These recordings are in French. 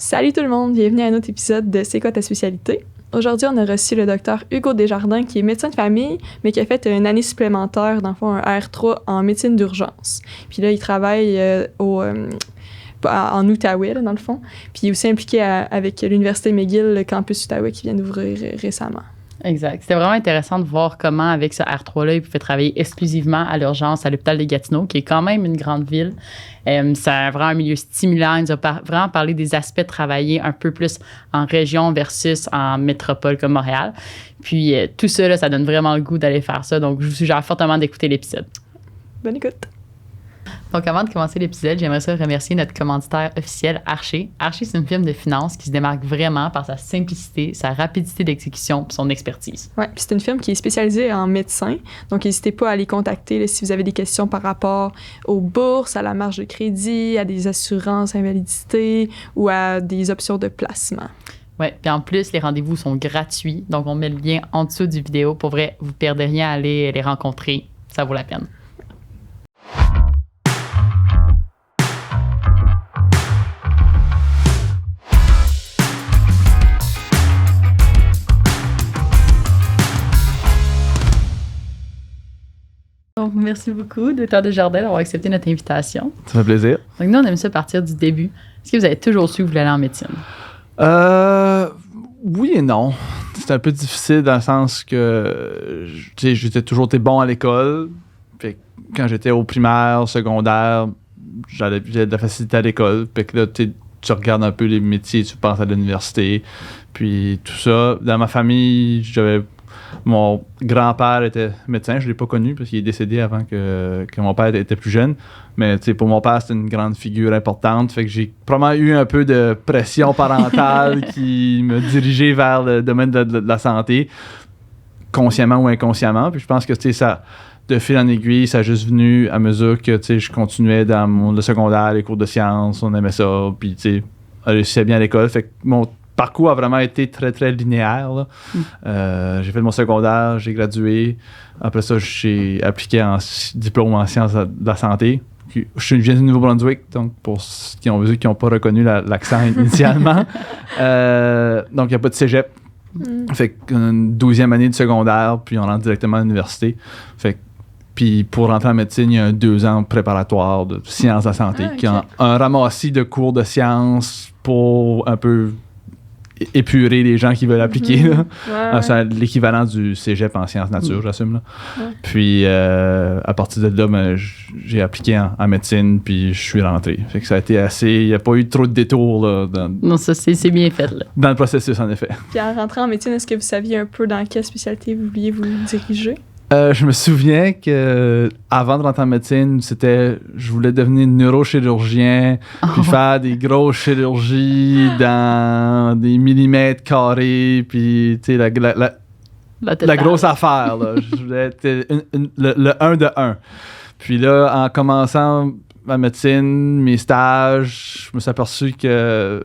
Salut tout le monde, bienvenue à un autre épisode de C'est quoi ta spécialité? Aujourd'hui, on a reçu le docteur Hugo Desjardins, qui est médecin de famille, mais qui a fait une année supplémentaire, dans le fond, un R3 en médecine d'urgence. Puis là, il travaille en Outaouais, là, dans le fond. Puis il est aussi impliqué avec l'Université McGill, le campus Outaouais, qui vient d'ouvrir récemment. Exact. C'était vraiment intéressant de voir comment, avec ce R3-là, il pouvait travailler exclusivement à l'urgence à l'hôpital de Gatineau, qui est quand même une grande ville. C'est vraiment un milieu stimulant. Il nous a vraiment parlé des aspects de travailler un peu plus en région versus en métropole comme Montréal. Puis tout ça, là, ça donne vraiment le goût d'aller faire ça. Donc, je vous suggère fortement d'écouter l'épisode. Bonne écoute! Donc, avant de commencer l'épisode, j'aimerais ça remercier notre commanditaire officiel, Archer. Archer, c'est une firme de finance qui se démarque vraiment par sa simplicité, sa rapidité d'exécution et son expertise. Oui, puis c'est une firme qui est spécialisée en médecins. Donc, n'hésitez pas à les contacter là, si vous avez des questions par rapport aux bourses, à la marge de crédit, à des assurances invalidité ou à des options de placement. Oui, puis en plus, les rendez-vous sont gratuits. Donc, on met le lien en dessous du vidéo. Pour vrai, vous ne perdez rien à aller les rencontrer. Ça vaut la peine. Donc, merci beaucoup, Dr. Desjardins, d'avoir accepté notre invitation. Ça fait plaisir. Donc, nous, on aime ça partir du début. Est-ce que vous avez toujours su que vous voulez aller en médecine? Oui et non. C'était un peu difficile dans le sens que j'étais toujours été bon à l'école. Puis quand j'étais au primaire, secondaire, j'avais de la facilité à l'école. Puis que là, tu regardes un peu les métiers, tu penses à l'université. Puis tout ça. Dans ma famille, mon grand-père était médecin, je ne l'ai pas connu parce qu'il est décédé avant que mon père était plus jeune. Mais pour mon père, c'était une grande figure importante. Fait que j'ai probablement eu un peu de pression parentale qui me dirigeait vers le domaine de la santé, consciemment ou inconsciemment. Puis je pense que ça, de fil en aiguille, ça a juste venu à mesure que je continuais dans le secondaire, les cours de sciences, on aimait ça. Puis je réussissais bien à l'école. Fait que mon parcours a vraiment été très, très linéaire. Là. J'ai fait mon secondaire, j'ai gradué. Après ça, j'ai appliqué en diplôme en sciences de la santé. Je viens du Nouveau-Brunswick, donc pour ceux qui n'ont pas reconnu l'accent initialement. Donc, il n'y a pas de cégep. Fait qu'une 12e année de secondaire, puis on rentre directement à l'université. Puis pour rentrer en médecine, il y a un 2 ans préparatoire de sciences de la santé, qui a un ramassis de cours de sciences pour un peu épurer les gens qui veulent appliquer. Là. C'est l'équivalent du cégep en sciences nature, j'assume. Là. Puis à partir de là, j'ai appliqué en médecine, puis je suis rentré. Fait que ça a été assez... Il n'y a pas eu trop de détours là, non, ça, c'est bien fait. Là. Dans le processus, en effet. Puis en rentrant en médecine, est-ce que vous saviez un peu dans quelle spécialité vous vouliez vous diriger? Je me souviens que avant de rentrer en médecine, je voulais devenir neurochirurgien, puis faire des grosses chirurgies dans des millimètres carrés, puis tu sais la grosse affaire là. Je voulais être le 1 de 1. Puis là, en commençant ma médecine, mes stages, je me suis aperçu que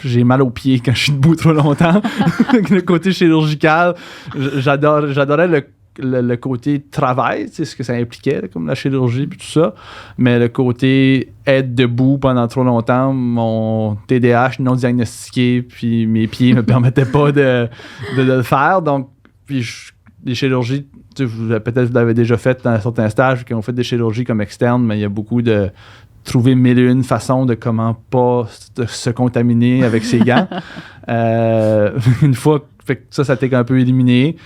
j'ai mal aux pieds quand je suis debout trop longtemps. Le côté chirurgical, j'adorais le côté travail, tu sais, ce que ça impliquait, comme la chirurgie puis tout ça. Mais le côté être debout pendant trop longtemps, mon TDAH non diagnostiqué, puis mes pieds me permettaient pas de le faire. Donc, puis les chirurgies, tu sais, peut-être vous l'avez déjà fait dans certains stages, qui ont fait des chirurgies comme externes, mais il y a beaucoup de trouver 1001 façons de comment pas se contaminer avec ses gants. Une fois, fait que ça a été un peu éliminé.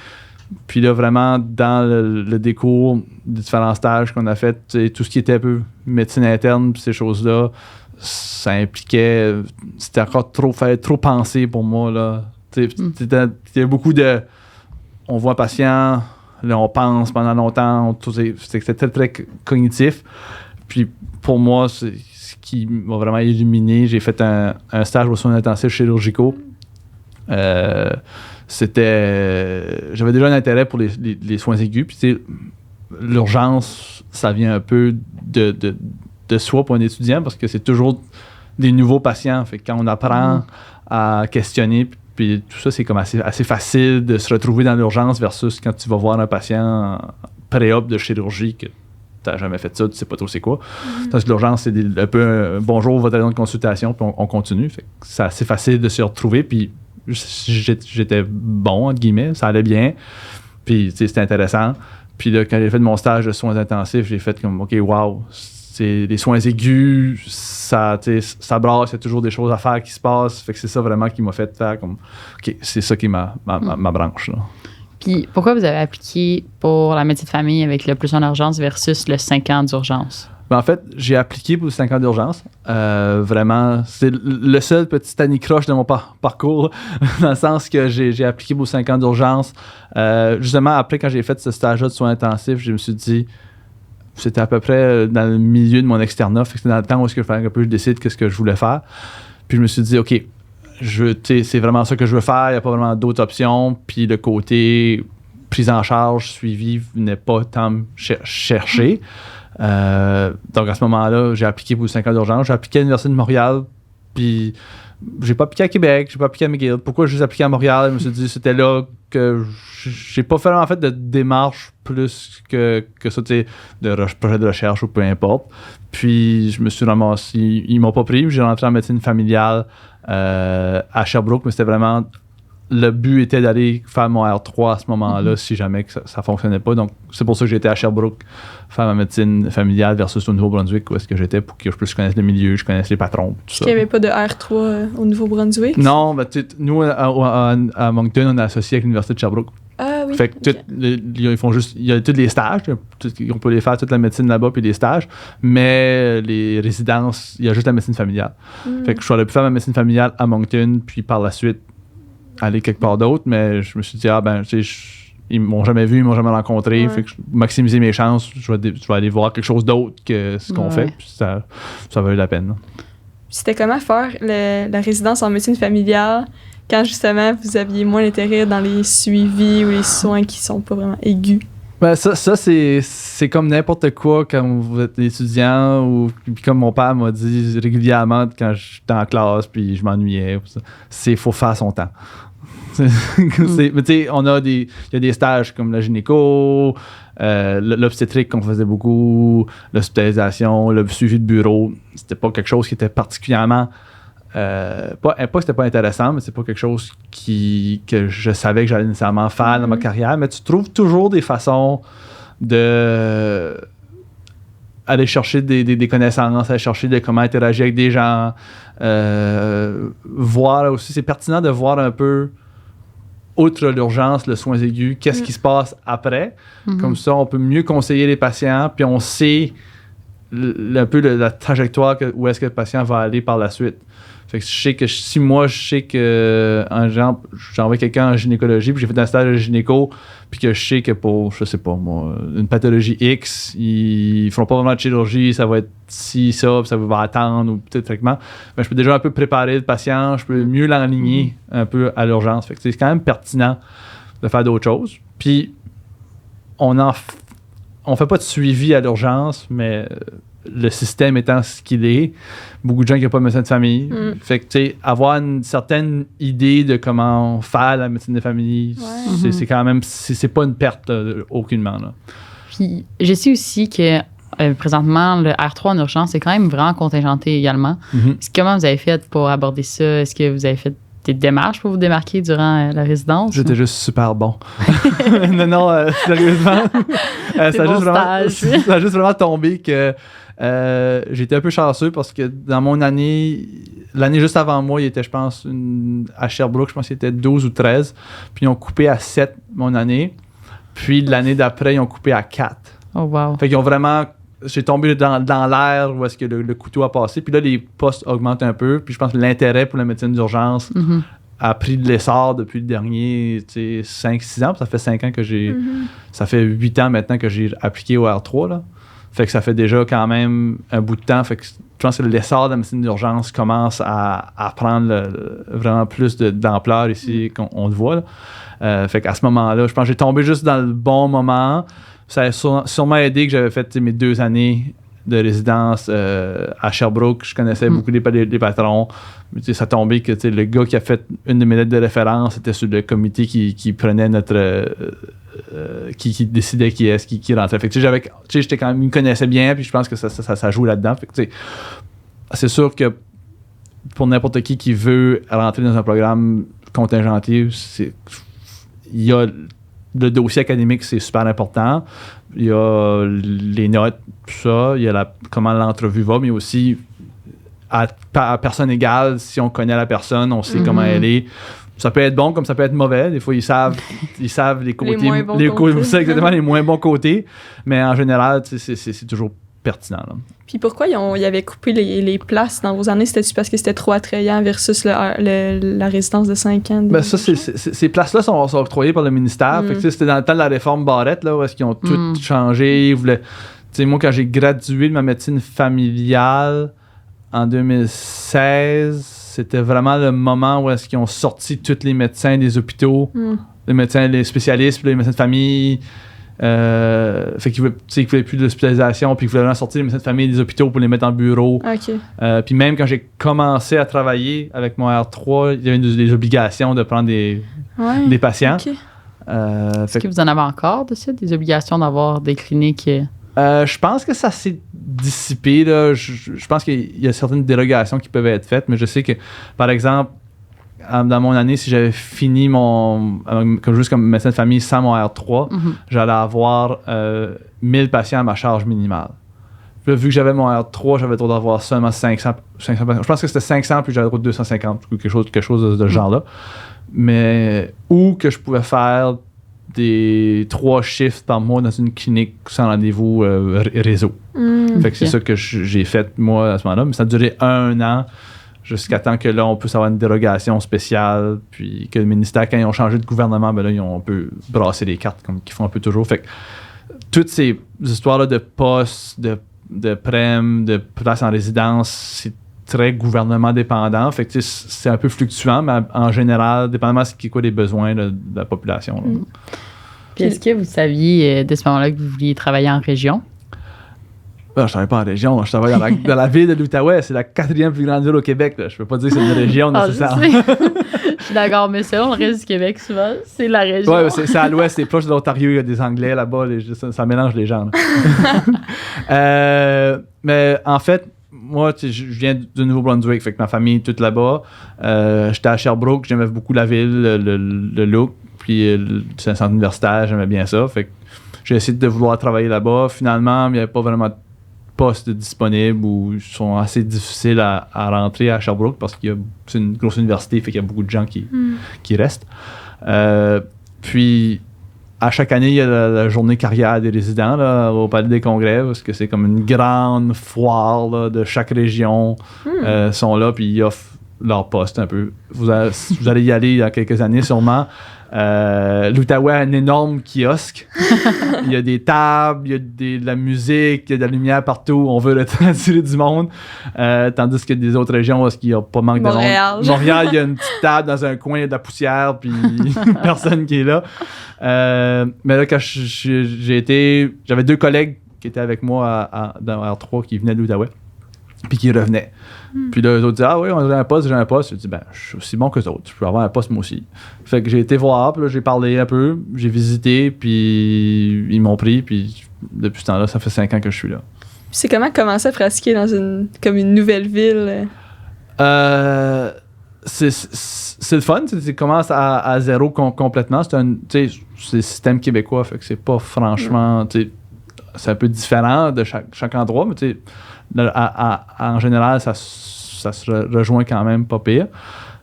Puis là, vraiment, dans le décours des différents stages qu'on a fait, tout ce qui était un peu médecine interne, puis ces choses-là, ça impliquait... C'était encore fallait trop penser pour moi, là. C'était beaucoup de... On voit un patient, là, on pense pendant longtemps, c'était très, très cognitif. Puis pour moi, c'est ce qui m'a vraiment illuminé. J'ai fait un stage aux soins intensifs chirurgicaux. J'avais déjà un intérêt pour les soins aigus. Puis l'urgence, ça vient un peu de soi pour un étudiant parce que c'est toujours des nouveaux patients. Fait que quand on apprend à questionner, puis tout ça, c'est comme assez facile de se retrouver dans l'urgence versus quand tu vas voir un patient pré-op de chirurgie que t'as jamais fait ça, tu sais pas trop c'est quoi. Parce que l'urgence, c'est un peu bonjour, votre raison de consultation, puis on continue. Fait que c'est assez facile de se retrouver, puis j'étais bon, entre guillemets, ça allait bien, puis c'était intéressant. Puis là, quand j'ai fait mon stage de soins intensifs, j'ai fait comme, OK, wow, c'est les soins aigus, ça brasse, il y a toujours des choses à faire qui se passent. Fait que c'est ça vraiment qui m'a fait faire comme, OK, c'est ça qui est ma branche, là. Puis pourquoi vous avez appliqué pour la médecine de famille avec le plus en urgence versus le 5 ans d'urgence? Ben en fait, j'ai appliqué pour le 5 ans d'urgence. Vraiment, c'est le seul petit anicroche de mon parcours, dans le sens que j'ai appliqué pour 5 ans d'urgence. Justement, après, quand j'ai fait ce stage-là de soins intensifs, je me suis dit, c'était à peu près dans le milieu de mon externat, fait que c'était dans le temps où il fallait que je décide qu'est-ce que je voulais faire. Puis je me suis dit, OK, c'est vraiment ça que je veux faire, il n'y a pas vraiment d'autres options. Puis le côté prise en charge, suivi, n'est pas tant me chercher. Donc à ce moment-là, j'ai appliqué pour 5 ans d'urgence. J'ai appliqué à l'Université de Montréal, puis j'ai pas appliqué à Québec, j'ai pas appliqué à McGill. Pourquoi j'ai juste appliqué à Montréal? Je me suis dit c'était là que j'ai pas fait en fait de démarche plus que ça, de projet de recherche ou peu importe. Puis je me suis ramassé, ils m'ont pas pris, j'ai rentré en médecine familiale à Sherbrooke, mais c'était vraiment le but était d'aller faire mon R3 à ce moment-là si jamais que ça fonctionnait pas. Donc, c'est pour ça que j'étais à Sherbrooke faire ma médecine familiale versus au Nouveau-Brunswick où est-ce que j'étais pour que je connaisse le milieu, je connaisse les patrons, tout ça. Il n'y avait pas de R3 au Nouveau-Brunswick? Non, ben, nous, à Moncton, on est associé avec l'Université de Sherbrooke. Ah oui. Fait que ils font juste... Il y a tous les stages. On peut les faire toute la médecine là-bas puis les stages. Mais les résidences, il y a juste la médecine familiale. Fait que je suis allé faire ma médecine familiale à Moncton puis par la suite aller quelque part d'autre, mais je me suis dit, ils m'ont jamais vu, ils m'ont jamais rencontré, fait que maximiser mes chances, je vais aller voir quelque chose d'autre que ce qu'on fait, puis ça valait la peine. C'était comment faire la résidence en médecine familiale quand justement vous aviez moins d'intérêt dans les suivis ou les soins qui sont pas vraiment aigus? Ben ça c'est comme n'importe quoi quand vous êtes étudiant ou puis comme mon père m'a dit régulièrement quand j'étais en classe puis je m'ennuyais, c'est faut faire son temps. Mais tu sais, il y a des stages comme la gynéco, l'obstétrique qu'on faisait beaucoup, l'hospitalisation, le suivi de bureau. C'était pas quelque chose qui était particulièrement pas que c'était pas intéressant, mais c'est pas quelque chose que je savais que j'allais nécessairement faire dans ma carrière, mais tu trouves toujours des façons de aller chercher des connaissances, aller chercher comment interagir avec des gens, voir aussi, c'est pertinent de voir un peu outre l'urgence, le soins aigus, qu'est-ce qui se passe après. Comme ça, on peut mieux conseiller les patients, puis on sait un peu la trajectoire où est-ce que le patient va aller par la suite. Fait que je sais que si moi, je sais que j'envoie quelqu'un en gynécologie, puis j'ai fait un stage de gynéco, puis que je sais que pour, je sais pas moi, une pathologie X, ils feront pas vraiment de chirurgie, ça va être ci, ça, puis ça va attendre, ou peut-être traitement. Mais je peux déjà un peu préparer le patient, je peux mieux l'enligner un peu à l'urgence. Fait que c'est quand même pertinent de faire d'autres choses. Puis, on fait pas de suivi à l'urgence, mais le système étant ce qu'il est, beaucoup de gens qui n'ont pas de médecin de famille. Fait que, tu sais, avoir une certaine idée de comment faire la médecine de famille, c'est quand même, c'est pas une perte aucunement, là. Puis, je sais aussi que présentement, le R3 en urgence est quand même vraiment contingenté également. Comment vous avez fait pour aborder ça? Est-ce que vous avez fait des démarches pour vous démarquer durant la résidence? J'étais juste super bon. non, sérieusement. Ça a juste vraiment tombé que j'étais un peu chanceux parce que dans mon année, l'année juste avant moi, il était, je pense, à Sherbrooke, je pense qu'il était 12 ou 13. Puis ils ont coupé à 7 mon année. Puis l'année d'après, ils ont coupé à 4. Oh wow. Fait qu'ils ont vraiment... J'ai tombé dans l'air où est-ce que le couteau a passé. Puis là, les postes augmentent un peu. Puis je pense que l'intérêt pour la médecine d'urgence a pris de l'essor depuis le dernier 5-6 ans. Puis ça fait 5 ans que j'ai... Ça fait 8 ans maintenant que j'ai appliqué au R3, là. Fait que ça fait déjà quand même un bout de temps. Fait que je pense que l'essor de la médecine d'urgence commence à prendre vraiment plus d'ampleur ici qu'on le voit, là. Fait qu'à ce moment-là, je pense que j'ai tombé juste dans le bon moment. Ça a sûrement aidé que j'avais fait mes 2 années de résidence à Sherbrooke. Je connaissais beaucoup des patrons. Ça tombait que le gars qui a fait une de mes lettres de référence était sur le comité qui prenait notre... qui décidait qui rentrait. Fait que j'étais quand même, il me connaissait bien, puis je pense que ça joue là-dedans. Fait que c'est sûr que pour n'importe qui veut rentrer dans un programme contingenté, il y a le dossier académique, c'est super important. Il y a les notes, tout ça. Il y a comment l'entrevue va, mais aussi à personne égale, si on connaît la personne, on sait comment elle est. Ça peut être bon comme ça peut être mauvais. Des fois, ils savent les côtés. Les moins bons côtés. C'est exactement les moins bons côtés. Mais en général, c'est toujours pertinent. Là. Puis pourquoi ils avaient coupé les places dans vos années? C'était-tu parce que c'était trop attrayant versus la résidence de 5 ans? Ben ça, ces places-là sont octroyées par le ministère. Fait que, c'était dans le temps de la réforme Barrette, là, où est-ce qu'ils ont tout changé. Ils voulaient, moi, quand j'ai gradué de ma médecine familiale en 2016, c'était vraiment le moment où est-ce qu'ils ont sorti tous les médecins des hôpitaux, les spécialistes, puis les médecins de famille. Fait qu'ils voulaient plus d'hospitalisation, puis qu'ils voulaient vraiment sortir les médecins de famille des hôpitaux pour les mettre en bureau. Okay. Puis même quand j'ai commencé à travailler avec mon R3, il y avait des obligations de prendre des patients. Okay. Est-ce que vous en avez encore de ça, des obligations d'avoir des cliniques? Je pense que ça s'est dissipé. Là. Je pense qu'il y a certaines dérogations qui peuvent être faites, mais je sais que, par exemple, dans mon année, si j'avais fini juste comme médecin de famille sans mon R3, j'allais avoir 1000 patients à ma charge minimale. Puis là, vu que j'avais mon R3, j'avais le droit d'avoir seulement 500 patients. Je pense que c'était 500, puis j'avais le droit de 250, ou quelque chose de ce genre-là. Mais où que je pouvais faire des 3 shifts par mois dans une clinique sans rendez-vous réseau. Fait que c'est ça que j'ai fait, moi, à ce moment-là. Mais ça a duré 1 an, jusqu'à temps que là, on puisse avoir une dérogation spéciale, puis que le ministère, quand ils ont changé de gouvernement, ben là, ils ont un peu brassé les cartes, comme qu'ils font un peu toujours. Fait que toutes ces histoires-là de postes, de prêmes, de places en résidence, c'est très gouvernement dépendant. Fait que c'est un peu fluctuant, mais en général, dépendamment de quoi des besoins de la population. Puis est-ce que vous saviez de ce moment-là que vous vouliez travailler en région? Je ne travaille pas en région, je travaille dans la ville de l'Outaouais. C'est la 4e plus grande ville au Québec. Là. Je peux pas dire que c'est une région nécessairement. Je suis d'accord, mais selon le reste du Québec, souvent, c'est la région. Oui, c'est à l'ouest, c'est proche de l'Ontario, il y a des Anglais là-bas, ça mélange les gens. Mais en fait, moi, je viens du Nouveau-Brunswick, fait que ma famille est toute là-bas. J'étais à Sherbrooke, j'aimais beaucoup la ville, le look, puis c'est un centre universitaire, j'aimais bien ça. Fait que j'ai essayé de vouloir travailler là-bas. Finalement, il n'y avait pas vraiment de postes disponibles ou ils sont assez difficiles à rentrer à Sherbrooke parce que c'est une grosse université, fait qu'il y a beaucoup de gens qui restent. Puis, à chaque année, il y a la journée carrière des résidents là, au Palais des Congrès, parce que c'est comme une grande foire là, de chaque région. Sont là, puis ils offrent leur poste un peu. Vous allez y aller dans quelques années sûrement. L'Outaouais a un énorme kiosque. Il y a des tables, il y a de la musique, il y a de la lumière partout. On veut attirer du monde. Tandis que des autres régions où il n'y a pas manque de monde. Montréal, il y a une petite table dans un coin, il y a de la poussière, puis personne qui est là. Mais là, quand j'ai été... J'avais 2 collègues qui étaient avec moi dans R3 qui venaient de l'Outaouais, puis qui revenaient. Puis là, eux autres disaient « Ah oui, on a un poste, j'ai un poste. » Je dis « Ben, je suis aussi bon que les autres. Je peux avoir un poste moi aussi. » Fait que j'ai été voir, puis là, j'ai parlé un peu, j'ai visité, puis ils m'ont pris, puis depuis ce temps-là, ça fait 5 ans que je suis là. C'est comment commencer à pratiquer dans une nouvelle ville? C'est le fun, tu commences à zéro complètement. C'est le système québécois, fait que c'est pas franchement... C'est un peu différent de chaque endroit, mais tu sais... en général, ça se rejoint quand même pas pire.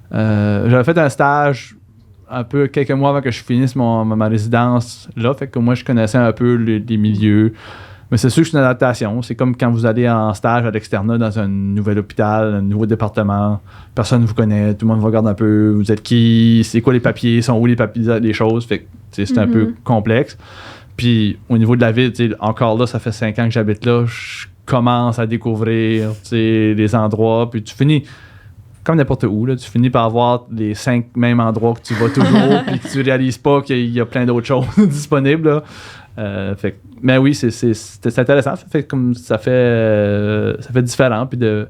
J'avais fait un stage un peu quelques mois avant que je finisse ma résidence là, fait que moi je connaissais un peu les milieux. Mais c'est sûr que c'est une adaptation. C'est comme quand vous allez en stage à l'externat dans un nouvel hôpital, un nouveau département. Personne ne vous connaît, tout le monde vous regarde un peu. Vous êtes qui? C'est quoi les papiers? Sont où les papiers? Les choses. Fait que c'est un peu complexe. Puis au niveau de la ville, encore là, ça fait 5 ans que j'habite là. Je commence à découvrir les endroits, puis tu finis comme n'importe où, là, tu finis par avoir les 5 mêmes endroits que tu vas toujours puis que tu réalises pas qu'il y a plein d'autres choses disponibles. Là. Mais oui, c'est intéressant. Ça fait différent. Puis je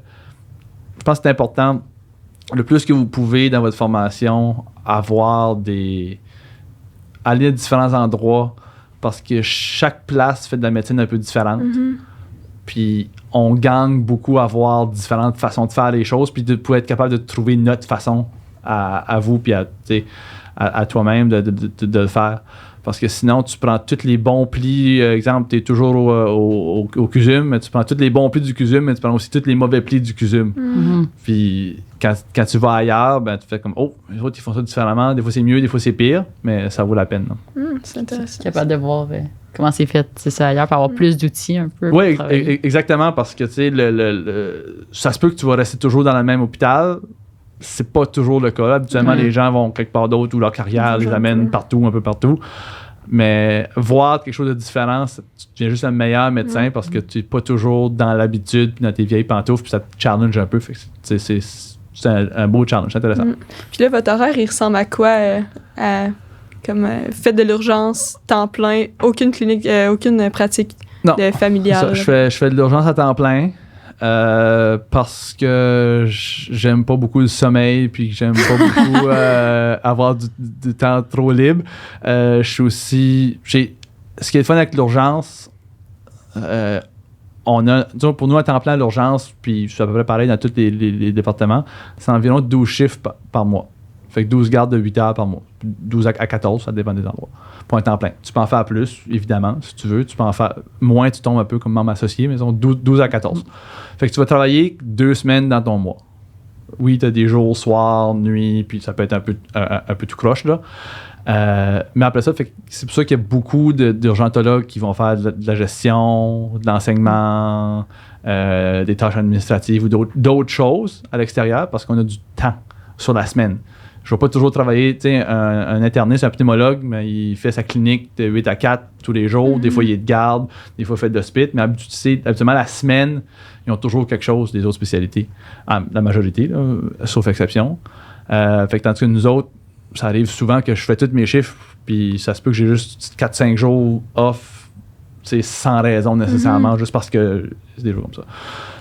pense que c'est important, le plus que vous pouvez dans votre formation, aller à différents endroits parce que chaque place fait de la médecine un peu différente. Mm-hmm. Puis on gagne beaucoup à avoir différentes façons de faire les choses, puis de pouvoir être capable de trouver notre façon à vous, puis à toi-même de le faire. Parce que sinon, tu prends tous les bons plis. Exemple, tu es toujours au CUSUM, mais tu prends tous les bons plis du CUSUM, mais tu prends aussi tous les mauvais plis du CUSUM. Mm-hmm. Puis quand tu vas ailleurs, ben, tu fais comme oh, les autres, ils font ça différemment. Des fois, c'est mieux, des fois, c'est pire, mais ça vaut la peine. C'est intéressant. Capable de voir comment c'est fait, c'est ça ailleurs, pour avoir plus d'outils un peu. Oui, exactement, parce que tu sais, ça se peut que tu vas rester toujours dans le même hôpital. C'est pas toujours le cas. Habituellement, les gens vont quelque part d'autre où leur carrière les amène partout, un peu partout. Mais voir quelque chose de différent, tu deviens juste un meilleur médecin parce que tu n'es pas toujours dans l'habitude puis dans tes vieilles pantoufles, puis ça te challenge un peu. Fait que c'est un beau challenge, c'est intéressant. Puis là, votre horaire, il ressemble à quoi? Faites de l'urgence, temps plein, aucune clinique, aucune pratique familiale? Je fais de l'urgence à temps plein. Parce que j'aime pas beaucoup le sommeil puis que j'aime pas beaucoup avoir du temps trop libre. Je suis aussi... Ce qui est le fun avec l'urgence, pour nous, à temps plein à l'urgence, puis c'est à peu près pareil dans tous les départements, c'est environ 12 chiffres par mois. Fait que 12 gardes de 8 heures par mois. 12 à 14, ça dépend des endroits. Pour un temps plein. Tu peux en faire plus, évidemment, si tu veux. Tu peux en faire moins, tu tombes un peu comme membre associé, mais ils 12 à 14. Fait que tu vas travailler 2 semaines dans ton mois. Oui, tu as des jours, soirs, nuit, puis ça peut être un peu tout croche, là. Mais après ça, c'est pour ça qu'il y a beaucoup d'urgentologues qui vont faire de la gestion, de l'enseignement, des tâches administratives ou d'autres choses à l'extérieur parce qu'on a du temps sur la semaine. Je ne vais pas toujours travailler, tu sais, un interniste, un pneumologue, mais il fait sa clinique de 8 à 4 tous les jours. Des fois, il est de garde, des fois, il fait de l'hospice. Mais habituellement, la semaine, ils ont toujours quelque chose des autres spécialités. La majorité, là, sauf exception. Fait que tandis que nous autres, ça arrive souvent que je fais tous mes chiffres, puis ça se peut que j'ai juste 4-5 jours off, sans raison nécessairement, juste parce que c'est des jours comme ça.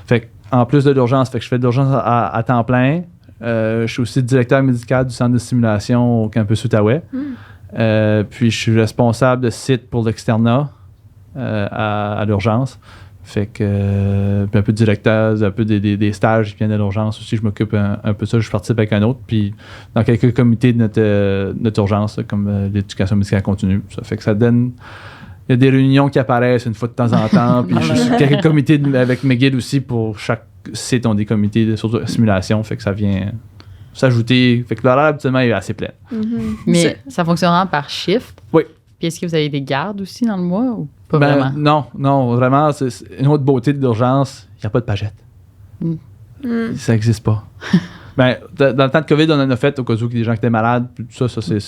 Fait que, en plus de l'urgence, je fais de l'urgence à temps plein. Je suis aussi directeur médical du centre de stimulation au campus Outaouais. Puis je suis responsable de site pour l'externat à l'urgence. Fait que puis un peu de directeur, un peu des stages qui viennent à l'urgence aussi. Je m'occupe un peu de ça. Je participe avec un autre. Puis dans quelques comités de notre urgence, comme l'éducation médicale continue. Ça fait que ça donne... Il y a des réunions qui apparaissent une fois de temps en temps. Puis je suis quelques comités avec McGill aussi pour chaque site ont des comités de simulation, fait que ça vient s'ajouter. Fait que l'horaire habituellement est assez plein. Mais ça fonctionnera par shift? Oui. Puis est-ce que vous avez des gardes aussi dans le mois ou pas vraiment? Non, vraiment, c'est une autre beauté de l'urgence, il n'y a pas de pagette. Ça n'existe pas. Dans le temps de COVID, on en a fait au cas où il y a des gens qui étaient malades, ça c'est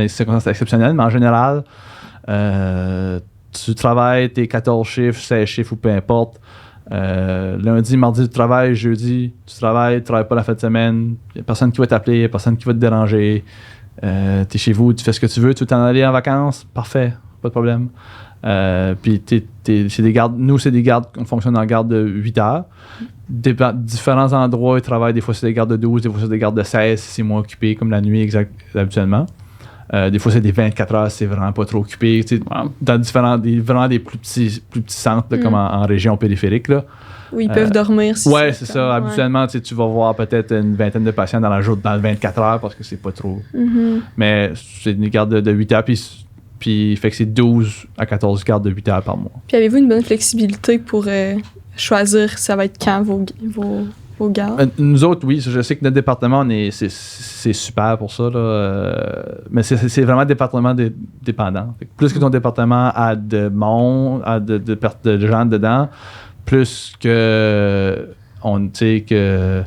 circonstances exceptionnelles, mais en général, tu travailles tes 14 chiffres, 16 chiffres ou peu importe. Lundi, mardi, tu travailles, jeudi, tu travailles pas la fin de semaine, il n'y a personne qui va t'appeler, il n'y a personne qui va te déranger. Tu es chez vous, tu fais ce que tu veux, tu veux t'en aller en vacances, parfait, pas de problème. Puis c'est des gardes, nous c'est des gardes, on fonctionne en garde de 8 heures. Différents endroits, ils travaillent, des fois c'est des gardes de 12, des fois c'est des gardes de 16, si c'est moins occupé, comme la nuit habituellement. Des fois, c'est des 24 heures, c'est vraiment pas trop occupé. Dans vraiment des plus petits centres, là, comme en région périphérique. Là. Où ils peuvent dormir. Oui, c'est ça. Ouais. Habituellement, tu vas voir peut-être une vingtaine de patients dans le 24 heures parce que c'est pas trop. Mais c'est une garde de 8 heures, puis fait que c'est 12 à 14 gardes de 8 heures par mois. Puis avez-vous une bonne flexibilité pour choisir ça va être quand vos gardes? Nous autres, oui. Je sais que notre département, c'est super pour ça. Là, mais c'est vraiment département dépendant. Plus que ton département a de monde, a de gens dedans, plus que on sait que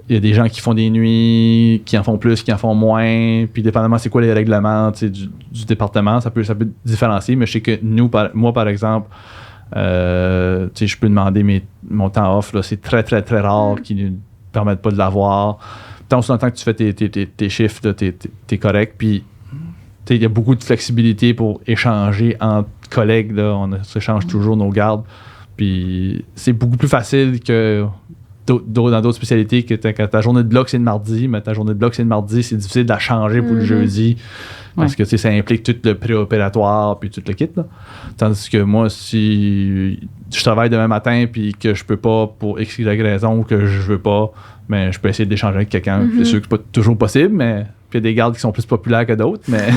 il y a des gens qui font des nuits, qui en font plus, qui en font moins. Puis dépendamment c'est quoi les règlements du département, ça peut différencier. Mais je sais que moi, par exemple, je peux demander mon temps off. Là, c'est très, très, très rare qu'il permettent pas de l'avoir. Tant aussi longtemps que tu fais tes chiffres, là, t'es correct. Puis, il y a beaucoup de flexibilité pour échanger entre collègues. Là. On s'échange toujours nos gardes. Puis, c'est beaucoup plus facile que dans d'autres spécialités que ta journée de bloc, c'est le mardi. Mais ta journée de bloc, c'est le mardi. C'est difficile de la changer pour le jeudi. Parce que ça implique tout le préopératoire puis tout le kit. Là. Tandis que moi, si je travaille demain matin puis que je peux pas pour X, Y raison ou que je veux pas, mais je peux essayer d'échanger avec quelqu'un. C'est sûr que c'est pas toujours possible, mais puis il y a des gardes qui sont plus populaires que d'autres. Mais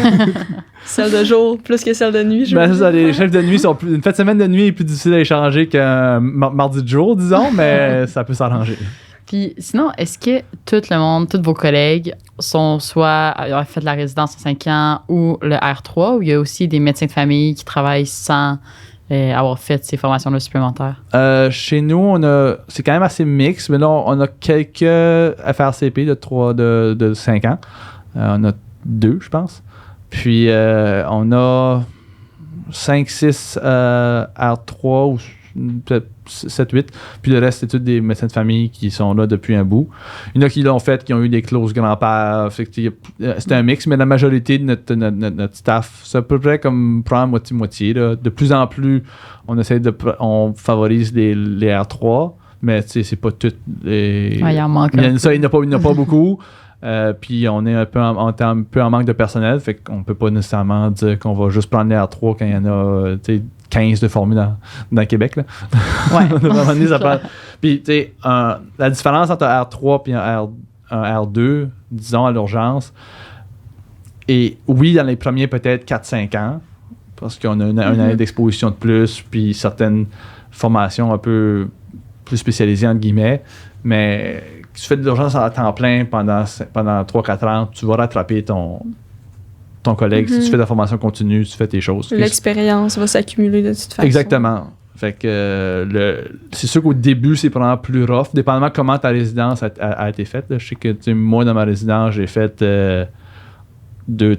celle de jour plus que celle de nuit. Les chefs de nuit sont plus. Une fin de semaine de nuit est plus difficile à échanger qu'un mardi de jour, disons, mais ça peut s'arranger. Puis sinon, est-ce que tout le monde, tous vos collègues ont fait de la résidence en 5 ans ou le R3, ou il y a aussi des médecins de famille qui travaillent sans avoir fait ces formations-là supplémentaires? Chez nous, c'est quand même assez mix, mais là, on a quelques FRCP de 5 ans. On a 2, je pense. Puis, on a 5-6 R3 ou peut-être 7-8. Puis le reste, c'est tous des médecins de famille qui sont là depuis un bout. Il y en a qui l'ont fait, qui ont eu des clauses grands-pères. C'est un mix, mais la majorité de notre staff, c'est à peu près comme prendre moitié-moitié. Là. De plus en plus, on favorise les R3, mais c'est pas tout. Il en manque. Il n'y en a pas beaucoup. Puis on est un peu en manque de personnel, fait qu'on peut pas nécessairement dire qu'on va juste prendre les R3 quand il y en a 15 de formés dans le Québec. Là. Ouais. Puis la différence entre un R3 et un R2, disons à l'urgence, et oui, dans les premiers peut-être 4-5 ans, parce qu'on a une année d'exposition de plus, puis certaines formations un peu plus spécialisées entre guillemets, mais si tu fais de l'urgence à temps plein pendant 3-4 ans, tu vas rattraper ton collègue. Si tu fais de la formation continue, tu fais tes choses. L'expérience va s'accumuler de toute façon. Exactement. Fait que c'est sûr qu'au début, c'est probablement plus rough, dépendamment comment ta résidence a été faite. Là. Je sais que moi, dans ma résidence, j'ai fait 2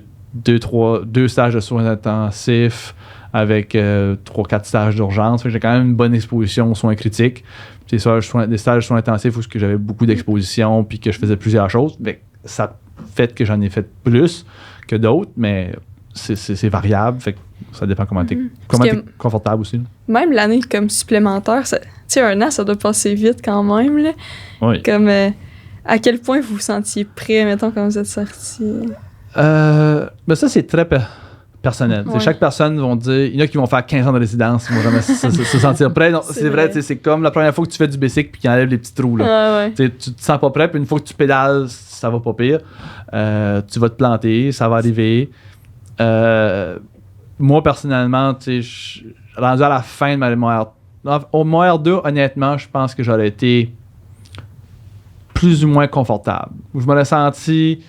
stages de soins intensifs avec 3-4 stages d'urgence. Fait que j'ai quand même une bonne exposition aux soins critiques. Des stages de soins intensifs où j'avais beaucoup d'exposition puis que je faisais plusieurs choses. Mais ça fait que j'en ai fait plus que d'autres, mais c'est variable. Fait que ça dépend comment t'es confortable aussi. Même l'année comme supplémentaire, tu sais, 1 an, ça doit passer vite quand même. Là. Oui. Comme à quel point vous vous sentiez prêt, mettons, quand vous êtes sorti? Ben ça, c'est très personnel. Ouais. Chaque personne va dire, il y en a qui vont faire 15 ans de résidence, ils vont jamais se sentir prêt. Non, c'est vrai, c'est comme la première fois que tu fais du basic puis qu'ils enlèvent les petits trous. Là. Tu te sens pas prêt, puis une fois que tu pédales, ça va pas pire. Tu vas te planter, ça va arriver. Moi, personnellement, rendu à la fin de mon R2, honnêtement, je pense que j'aurais été plus ou moins confortable. Je m'aurais senti...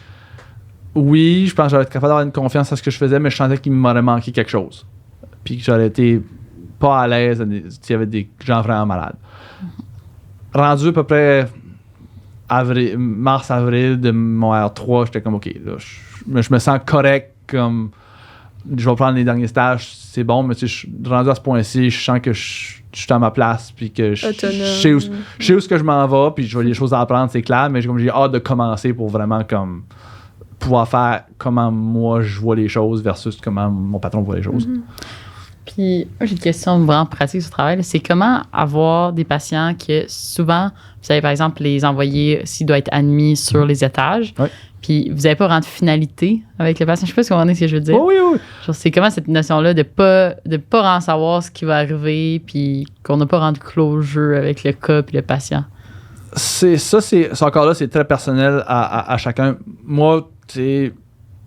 Oui, je pense que j'aurais été capable d'avoir une confiance à ce que je faisais, mais je sentais qu'il m'aurait manqué quelque chose. Puis que j'aurais été pas à l'aise s'il y avait des gens vraiment malades. Rendu à peu près mars-avril de mon R3, j'étais comme, OK, là, je me sens correct, comme je vais prendre les derniers stages, c'est bon, mais rendu à ce point-ci, je sens que je suis à ma place, puis que je sais où que je m'en vais, puis je vois des choses à apprendre, c'est clair, mais j'ai hâte de commencer pour vraiment comme pouvoir faire comment moi je vois les choses versus comment mon patron voit les choses. Puis, moi, j'ai une question vraiment pratique sur le travail. C'est comment avoir des patients que souvent, vous savez, par exemple, les envoyer s'ils doivent être admis sur les étages. Oui. Puis, vous n'avez pas rendu finalité avec le patient. Je ne sais pas si vous comprenez ce que je veux dire. Oui. Genre, c'est comment cette notion-là de pas en savoir ce qui va arriver, puis qu'on n'a pas rendu closure avec le cas puis le patient. C'est encore là, c'est très personnel à chacun. Moi,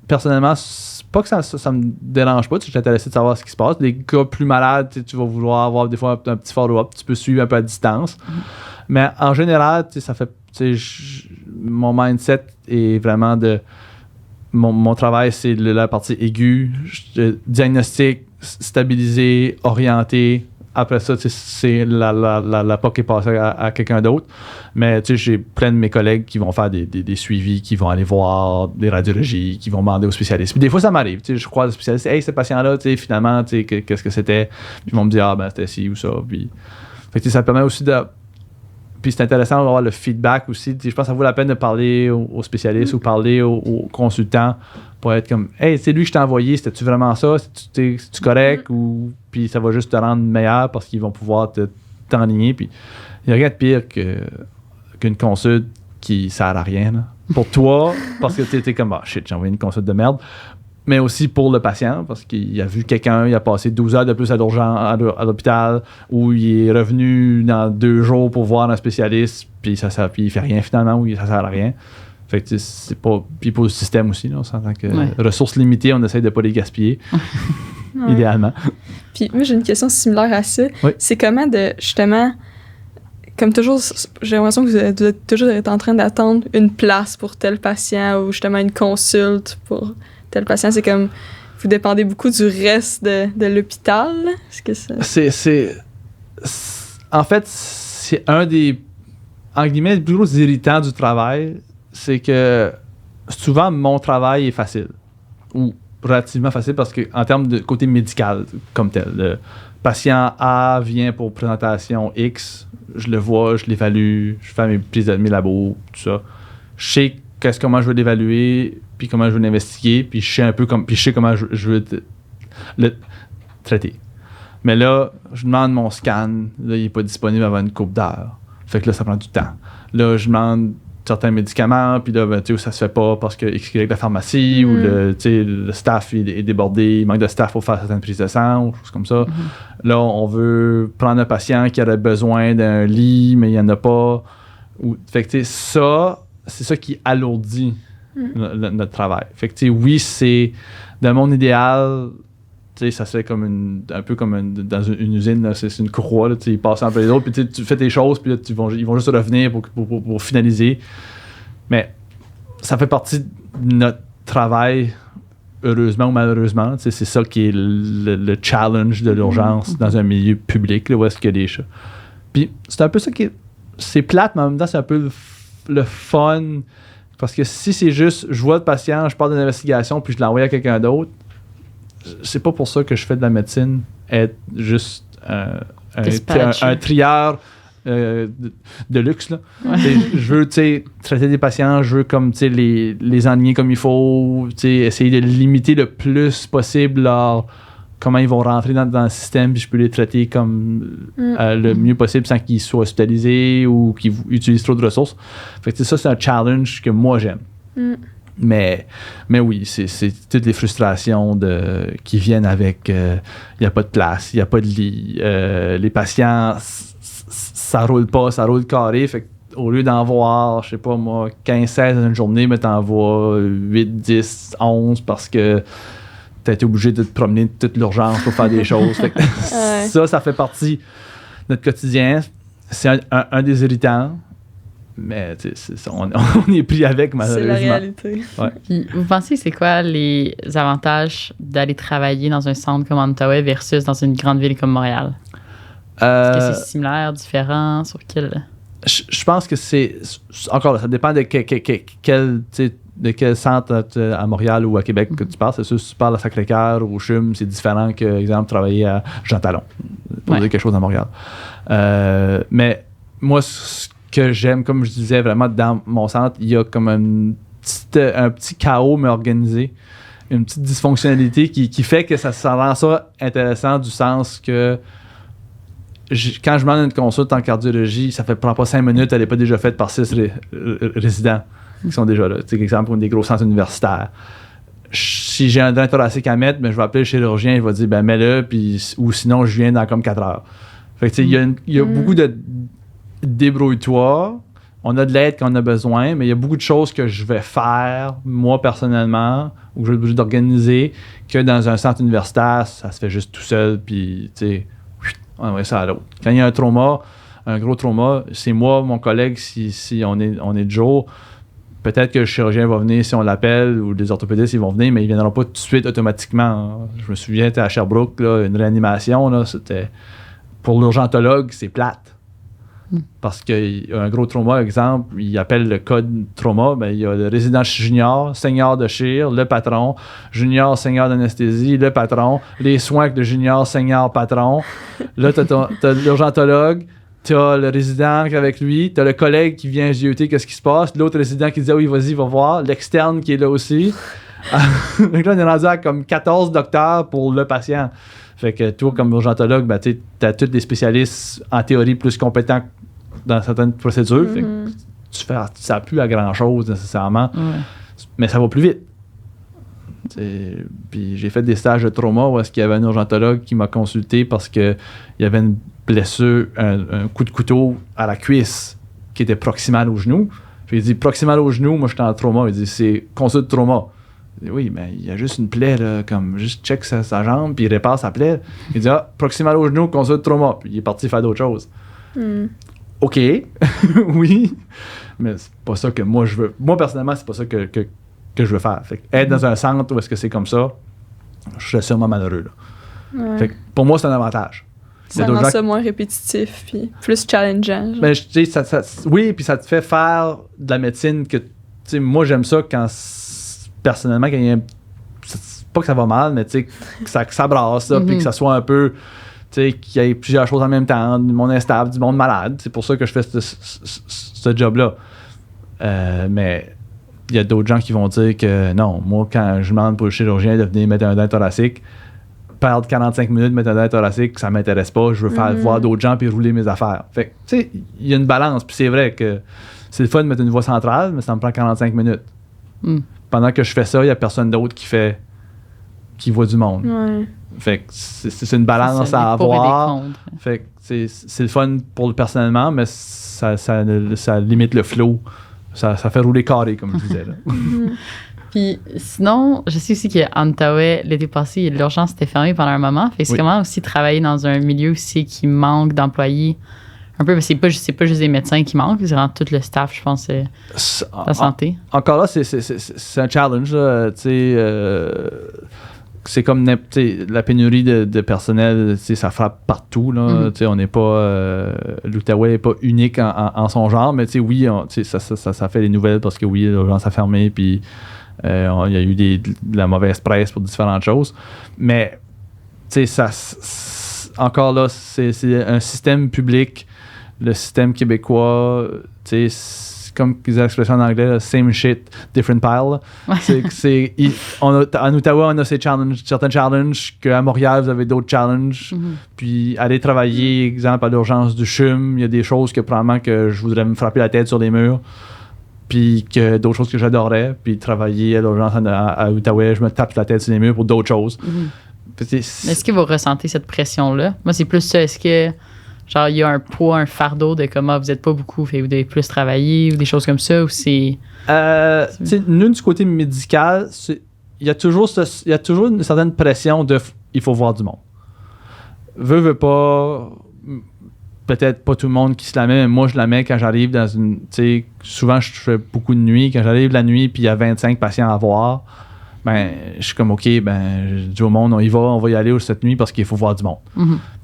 personnellement, c'est pas que ça me dérange pas. Je suis intéressé de savoir ce qui se passe. Les cas plus malades, tu vas vouloir avoir des fois un petit follow-up. Tu peux suivre un peu à distance. Mais en général, ça fait. Mon mindset est vraiment de. Mon travail, c'est la partie aiguë. Diagnostic, stabiliser, orienter. Après ça, c'est la POC est passée à quelqu'un d'autre. Mais j'ai plein de mes collègues qui vont faire des suivis, qui vont aller voir des radiologies, qui vont demander aux spécialistes. Puis des fois, ça m'arrive. Je croise des spécialistes. Hey, ce patient-là, finalement, qu'est-ce que c'était? Puis ils vont me dire, c'était ci ou ça. Puis, fait que ça permet aussi de Puis c'est intéressant d'avoir le feedback aussi. Je pense que ça vaut la peine de parler aux spécialistes ou parler aux consultants pour être comme, hey, c'est lui que je t'ai envoyé, c'était-tu vraiment ça? C'est-tu correct? Ou puis ça va juste te rendre meilleur parce qu'ils vont pouvoir t'enligner. Puis il n'y a rien de pire qu'une consulte qui sert à rien. Là. Pour toi, parce que t'es comme, ah shit, j'ai envoyé une consulte de merde. Mais aussi pour le patient, parce qu'il a vu quelqu'un, il a passé 12 heures de plus à l'hôpital, ou il est revenu dans 2 jours pour voir un spécialiste, puis puis il fait rien finalement, ou ça sert à rien. Fait que c'est pas. Puis pour le système aussi, là, on s'entend que ressources limitées, on essaie de pas les gaspiller, idéalement. Puis moi, j'ai une question similaire à ça. Oui. C'est comment de, justement, comme toujours, j'ai l'impression que vous êtes toujours en train d'attendre une place pour tel patient, ou justement une consulte pour tel patient. C'est comme, vous dépendez beaucoup du reste de l'hôpital. Est-ce que ça... En fait, c'est un des, en guillemets, les plus gros irritants du travail, c'est que souvent, mon travail est facile. Ou relativement facile parce qu'en termes de côté médical, comme tel, le patient A vient pour présentation X, je le vois, je l'évalue, je fais mes labos, tout ça. Je sais comment je veux l'évaluer, puis comment je veux l'investiguer, puis je sais un peu puis je sais comment je veux le traiter. Mais là, je demande mon scan, là, il n'est pas disponible avant une couple d'heures. Fait que là, ça prend du temps. Là, je demande certains médicaments, puis là, ben, ça se fait pas parce que X, Y, la pharmacie, ou le staff est débordé, il manque de staff pour faire certaines prises de sang, ou choses comme ça. Là, on veut prendre un patient qui aurait besoin d'un lit, mais il n'y en a pas. Fait que c'est ça qui alourdit notre travail. Fait que oui, c'est dans mon idéal, ça serait comme un peu comme dans une usine, là, c'est une courroie, là, ils passent un peu les autres, puis tu fais tes choses, puis là, ils vont juste revenir pour finaliser. Mais ça fait partie de notre travail, heureusement ou malheureusement. C'est ça qui est le challenge de l'urgence dans un milieu public, là, où est-ce qu'il y a des chats. Puis c'est un peu ça qui est... C'est plate, mais en même temps, c'est un peu le fun. Parce que si c'est juste, je vois le patient, je parle d'une investigation, puis je l'envoie à quelqu'un d'autre, c'est pas pour ça que je fais de la médecine, être juste un trieur de luxe. Là. Je veux traiter des patients, je veux comme, les enligner comme il faut, essayer de limiter le plus possible comment ils vont rentrer dans le système, puis je peux les traiter comme le mieux possible sans qu'ils soient hospitalisés ou qu'ils utilisent trop de ressources. Fait que ça, c'est un challenge que moi, j'aime. Mais oui, c'est toutes les frustrations qui viennent avec il n'y a pas de place, il n'y a pas de lit, les patients, ça roule pas, ça roule carré. Fait au lieu d'en voir, je sais pas moi, 15-16 dans une journée, mais t'en vois 8, 10, 11 parce que t'as été obligé de te promener de toute l'urgence pour faire des choses. Fait que ça fait partie de notre quotidien. C'est un des irritants. Mais on est pris avec, malheureusement. C'est la réalité. Ouais. Vous pensez c'est quoi les avantages d'aller travailler dans un centre comme Outaouais versus dans une grande ville comme Montréal? Est-ce que c'est similaire, différent? Sur quel... Je pense que c'est... Encore là, ça dépend de quel centre à Montréal ou à Québec que tu parles. C'est sûr, si tu parles à Sacré-Cœur ou au CHUM, c'est différent que, exemple, travailler à Jean Talon. Pour dire quelque chose à Montréal. Mais moi, ce que j'aime, comme je disais, vraiment, dans mon centre, il y a comme un petit chaos mais organisé. Une petite dysfonctionnalité qui fait que ça rend ça intéressant du sens que quand je demande une consulte en cardiologie, ça prend pas 5 minutes, elle n'est pas déjà faite par 6 résidents qui sont déjà là. Tu sais, exemple, pour des gros centres universitaires. Si j'ai un drain thoracique à mettre, je vais appeler le chirurgien, il va dire, mets-le, ou sinon, je viens dans comme 4 heures. Fait que, tu sais, il y a beaucoup de débrouille-toi. On a de l'aide quand on a besoin, mais il y a beaucoup de choses que je vais faire, moi, personnellement, ou que je vais être obligé d'organiser, que dans un centre universitaire, ça se fait juste tout seul, puis, tu sais, on envoie ça à l'autre. Quand il y a un trauma, un gros trauma, c'est moi, mon collègue, si on est de jour, peut-être que le chirurgien va venir si on l'appelle, ou les orthopédistes, ils vont venir, mais ils ne viendront pas tout de suite automatiquement. Je me souviens, à Sherbrooke, là, une réanimation, là, c'était... Pour l'urgentologue, c'est plate. Parce qu'il y a un gros trauma, exemple, il appelle le code trauma, il y a le résident junior, senior de chir, le patron, junior, senior d'anesthésie, le patron, les soins avec le junior, senior, patron. Là, t'as l'urgentologue, t'as le résident qui est avec lui, t'as le collègue qui vient JET, qu'est-ce qui se passe, l'autre résident qui dit « Ah oui, vas-y, va voir », l'externe qui est là aussi. Donc là, on est rendu à comme 14 docteurs pour le patient. Fait que toi, comme urgentologue, ben, tu as tous des spécialistes en théorie plus compétents dans certaines procédures. Fait que ça sert plus à grand-chose nécessairement, mais ça va plus vite. Puis j'ai fait des stages de trauma où est-ce qu'il y avait un urgentologue qui m'a consulté parce qu'il y avait une blessure, un coup de couteau à la cuisse qui était proximal au genou. Puis il dit proximal au genou, moi j'étais en trauma. Il dit c'est consulte trauma. Je dis, oui, mais il y a juste une plaie, là, comme juste check sa jambe, puis il répare sa plaie. Il dit proximal au genou, consulte trauma. Puis il est parti faire d'autres choses. OK, oui, mais c'est pas ça que moi je veux. Moi personnellement, c'est pas ça que je veux faire. Fait que être dans un centre où est-ce que c'est comme ça, je serais sûrement malheureux. Là. Ouais. Fait que pour moi, c'est un avantage. Ça rend ça moins répétitif puis plus challengeant. Ben, je dis, oui, puis ça te fait faire de la médecine que, tu sais, moi j'aime ça quand, personnellement, quand il y a pas que ça va mal, mais tu sais, que ça brasse, puis que ça soit un peu, tu sais, qu'il y ait plusieurs choses en même temps, du monde instable, du monde malade. C'est pour ça que je fais ce job-là. Mais il y a d'autres gens qui vont dire que non, moi, quand je demande pour le chirurgien de venir mettre un dent thoracique, perdre 45 minutes, mettre un dent thoracique, ça m'intéresse pas. Je veux faire voir d'autres gens puis rouler mes affaires. Fait que, tu sais, il y a une balance. Puis c'est vrai que c'est le fun de mettre une voie centrale, mais ça me prend 45 minutes. Pendant que je fais ça, il y a personne d'autre qui voit du monde. Ouais. Fait que c'est une balance à avoir. Fait que c'est le fun pour le personnellement, mais ça limite le flow. Ça fait rouler carré, comme je disais. Là. Puis sinon, je sais aussi qu'en Outaouais, l'été passé, l'urgence était fermée pendant un moment. Fait que c'est comment aussi travailler dans un milieu aussi qui manque d'employés? Un peu, c'est pas juste des médecins qui manquent, c'est vraiment tout le staff, je pense, de la santé. Encore là, c'est un challenge. Là, c'est comme la pénurie de personnel, ça frappe partout. Là, on n'est pas... L'Outaouais n'est pas unique en son genre, mais oui, ça fait les nouvelles parce que oui, l'urgence a fermé, puis il y a eu de la mauvaise presse pour différentes choses. Mais encore là, c'est un système public, le système québécois, comme ils ont l'expression en anglais, same shit, different pile. En Ottawa, on a certains challenges, qu'à Montréal, vous avez d'autres challenges. Puis aller travailler, exemple, à l'urgence du CHUM, il y a des choses que probablement que je voudrais me frapper la tête sur les murs. Puis que d'autres choses que j'adorais. Puis travailler à l'urgence à Outaouais, je me tape la tête sur les murs pour d'autres choses. Est-ce que vous ressentez cette pression-là? Moi, c'est plus ça. Est-ce que genre, il y a un poids, un fardeau de comment vous n'êtes pas beaucoup, fait, vous devez plus travailler ou des choses comme ça, ou c'est... Nous, du côté médical, il y a toujours une certaine pression de il faut voir du monde. Veux pas... Peut-être pas tout le monde qui se la met, mais moi, je la mets quand j'arrive dans une... Souvent, je fais beaucoup de nuit. Quand j'arrive la nuit puis il y a 25 patients à voir, ben, je suis comme, OK, ben, je dis au monde, on va y aller cette nuit parce qu'il faut voir du monde.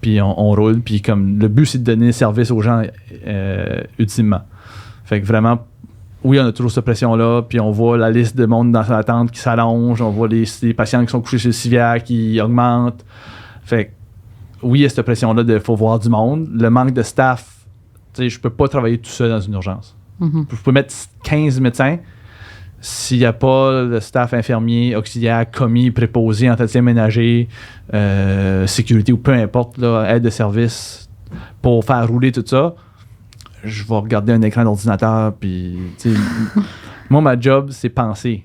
Puis on roule, puis comme le but, c'est de donner service aux gens ultimement. Fait que vraiment, oui, on a toujours cette pression-là, puis on voit la liste de monde dans l'attente qui s'allonge, on voit les patients qui sont couchés sur le civière qui augmentent. Fait que, oui, il y a cette pression-là de faut voir du monde. Le manque de staff, je peux pas travailler tout seul dans une urgence. Je peux mettre 15 médecins. S'il n'y a pas le staff infirmier, auxiliaire, commis, préposé, entretien ménager, sécurité ou peu importe, là, aide de service, pour faire rouler tout ça, je vais regarder un écran d'ordinateur. Puis, moi, ma job, c'est penser.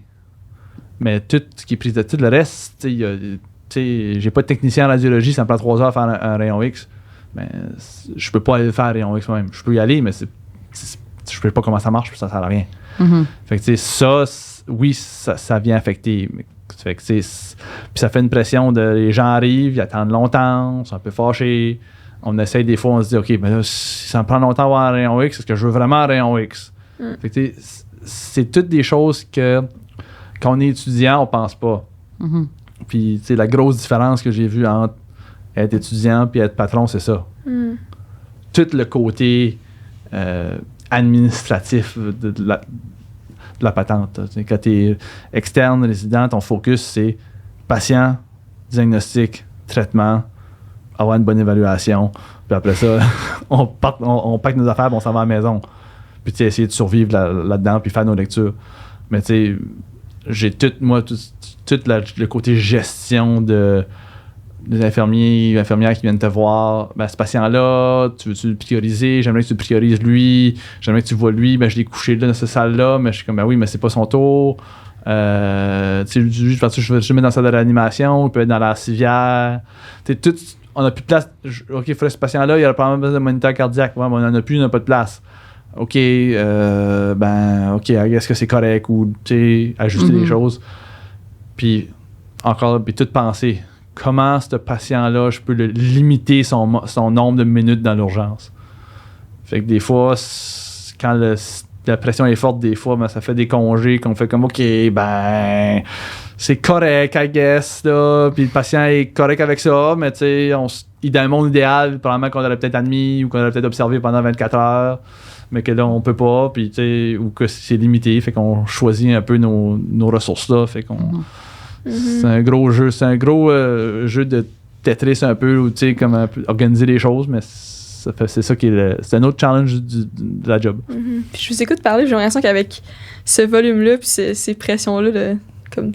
Mais tout ce qui est pris de tout le reste, j'ai pas de technicien en radiologie, ça me prend 3 heures à faire un rayon X. Mais je peux pas aller faire un rayon X moi-même. Je peux y aller, mais je sais pas comment ça marche, ça sert à rien. Fait que ça, oui, ça vient affecter. Fait que puis ça fait une pression de les gens arrivent, ils attendent longtemps, ils sont un peu fâchés. On essaye des fois, on se dit, OK, mais là, si ça me prend longtemps à avoir un rayon X, est-ce que je veux vraiment un rayon X? Fait que c'est toutes des choses que quand on est étudiant, on pense pas. Puis la grosse différence que j'ai vue entre être étudiant et être patron, c'est ça. Tout le côté administratif de la patente. Quand tu es externe, résident, ton focus, c'est patient, diagnostic, traitement, avoir une bonne évaluation. Puis Puis après ça, on pack nos affaires, puis on s'en va à la maison. Puis tu sais, essayer de survivre là-dedans, puis faire nos lectures. Mais tu sais, j'ai tout le côté gestion des infirmières qui viennent te voir. Ben, ce patient-là, tu veux-tu le prioriser? J'aimerais que tu le priorises lui. J'aimerais que tu vois lui. Ben, je l'ai couché là dans cette salle-là. Mais je suis comme, ben oui, mais c'est pas son tour. Tu sais, lui, je vais le mettre dans la salle de réanimation. Il peut être dans la civière. Tu sais, tout. On n'a plus de place. OK, il faudrait ce patient-là, il a probablement besoin de moniteur cardiaque. Ouais, mais on n'en a plus, on n'a pas de place. OK, est-ce que c'est correct ou, tu sais, ajuster les choses. Puis, encore, puis tout penser. Comment ce patient-là, je peux limiter son nombre de minutes dans l'urgence? Fait que des fois, quand la pression est forte, des fois, ben, ça fait des congés qu'on fait comme, OK, ben... c'est correct, I guess, là, puis le patient est correct avec ça, mais tu sais, dans le monde idéal, probablement qu'on aurait peut-être admis ou qu'on aurait peut-être observé pendant 24 heures, mais que là, on peut pas, puis tu sais, ou que c'est limité, fait qu'on choisit un peu nos ressources là, fait qu'on... C'est un gros jeu, jeu de Tetris un peu, ou tu sais, comme un peu organiser les choses, mais c'est ça qui est c'est un autre challenge de la job. Puis je vous écoute parler, j'ai l'impression qu'avec ce volume-là, puis ces pressions-là,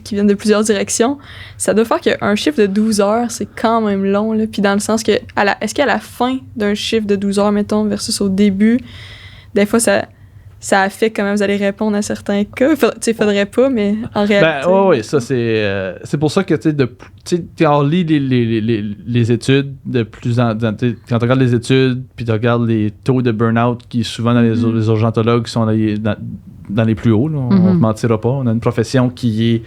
qui viennent de plusieurs directions, ça doit faire qu'un chiffre de 12 heures, c'est quand même long, là. Puis dans le sens que, est-ce qu'à la fin d'un chiffre de 12 heures, mettons, versus au début, des fois, ça affecte comment vous allez répondre à certains cas? Faudrait pas, mais en réalité... oui, ça, c'est pour ça que, tu sais, quand on lit les études, de plus en... quand tu regardes les études, puis tu regardes les taux de burn-out qui, souvent, dans les urgentologues, qui sont dans les plus hauts, là, on ne mentira pas. On a une profession qui est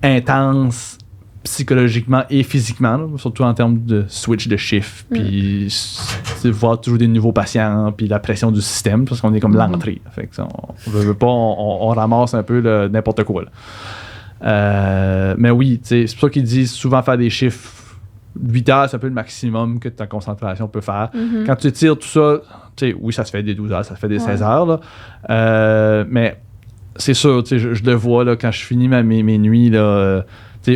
intense psychologiquement et physiquement, là, surtout en termes de switch de chiffre, puis voir toujours des nouveaux patients, puis la pression du système, parce qu'on est comme l'entrée. Fait que on veut pas, on ramasse un peu n'importe quoi. Mais oui, c'est pour ça qu'ils disent souvent faire des chiffres 8 heures, c'est un peu le maximum que ta concentration peut faire. Quand tu tires tout ça, oui, ça se fait des 12 heures, ça se fait des 16 heures, là. Mais c'est sûr, je le vois là, quand je finis mes nuits, là,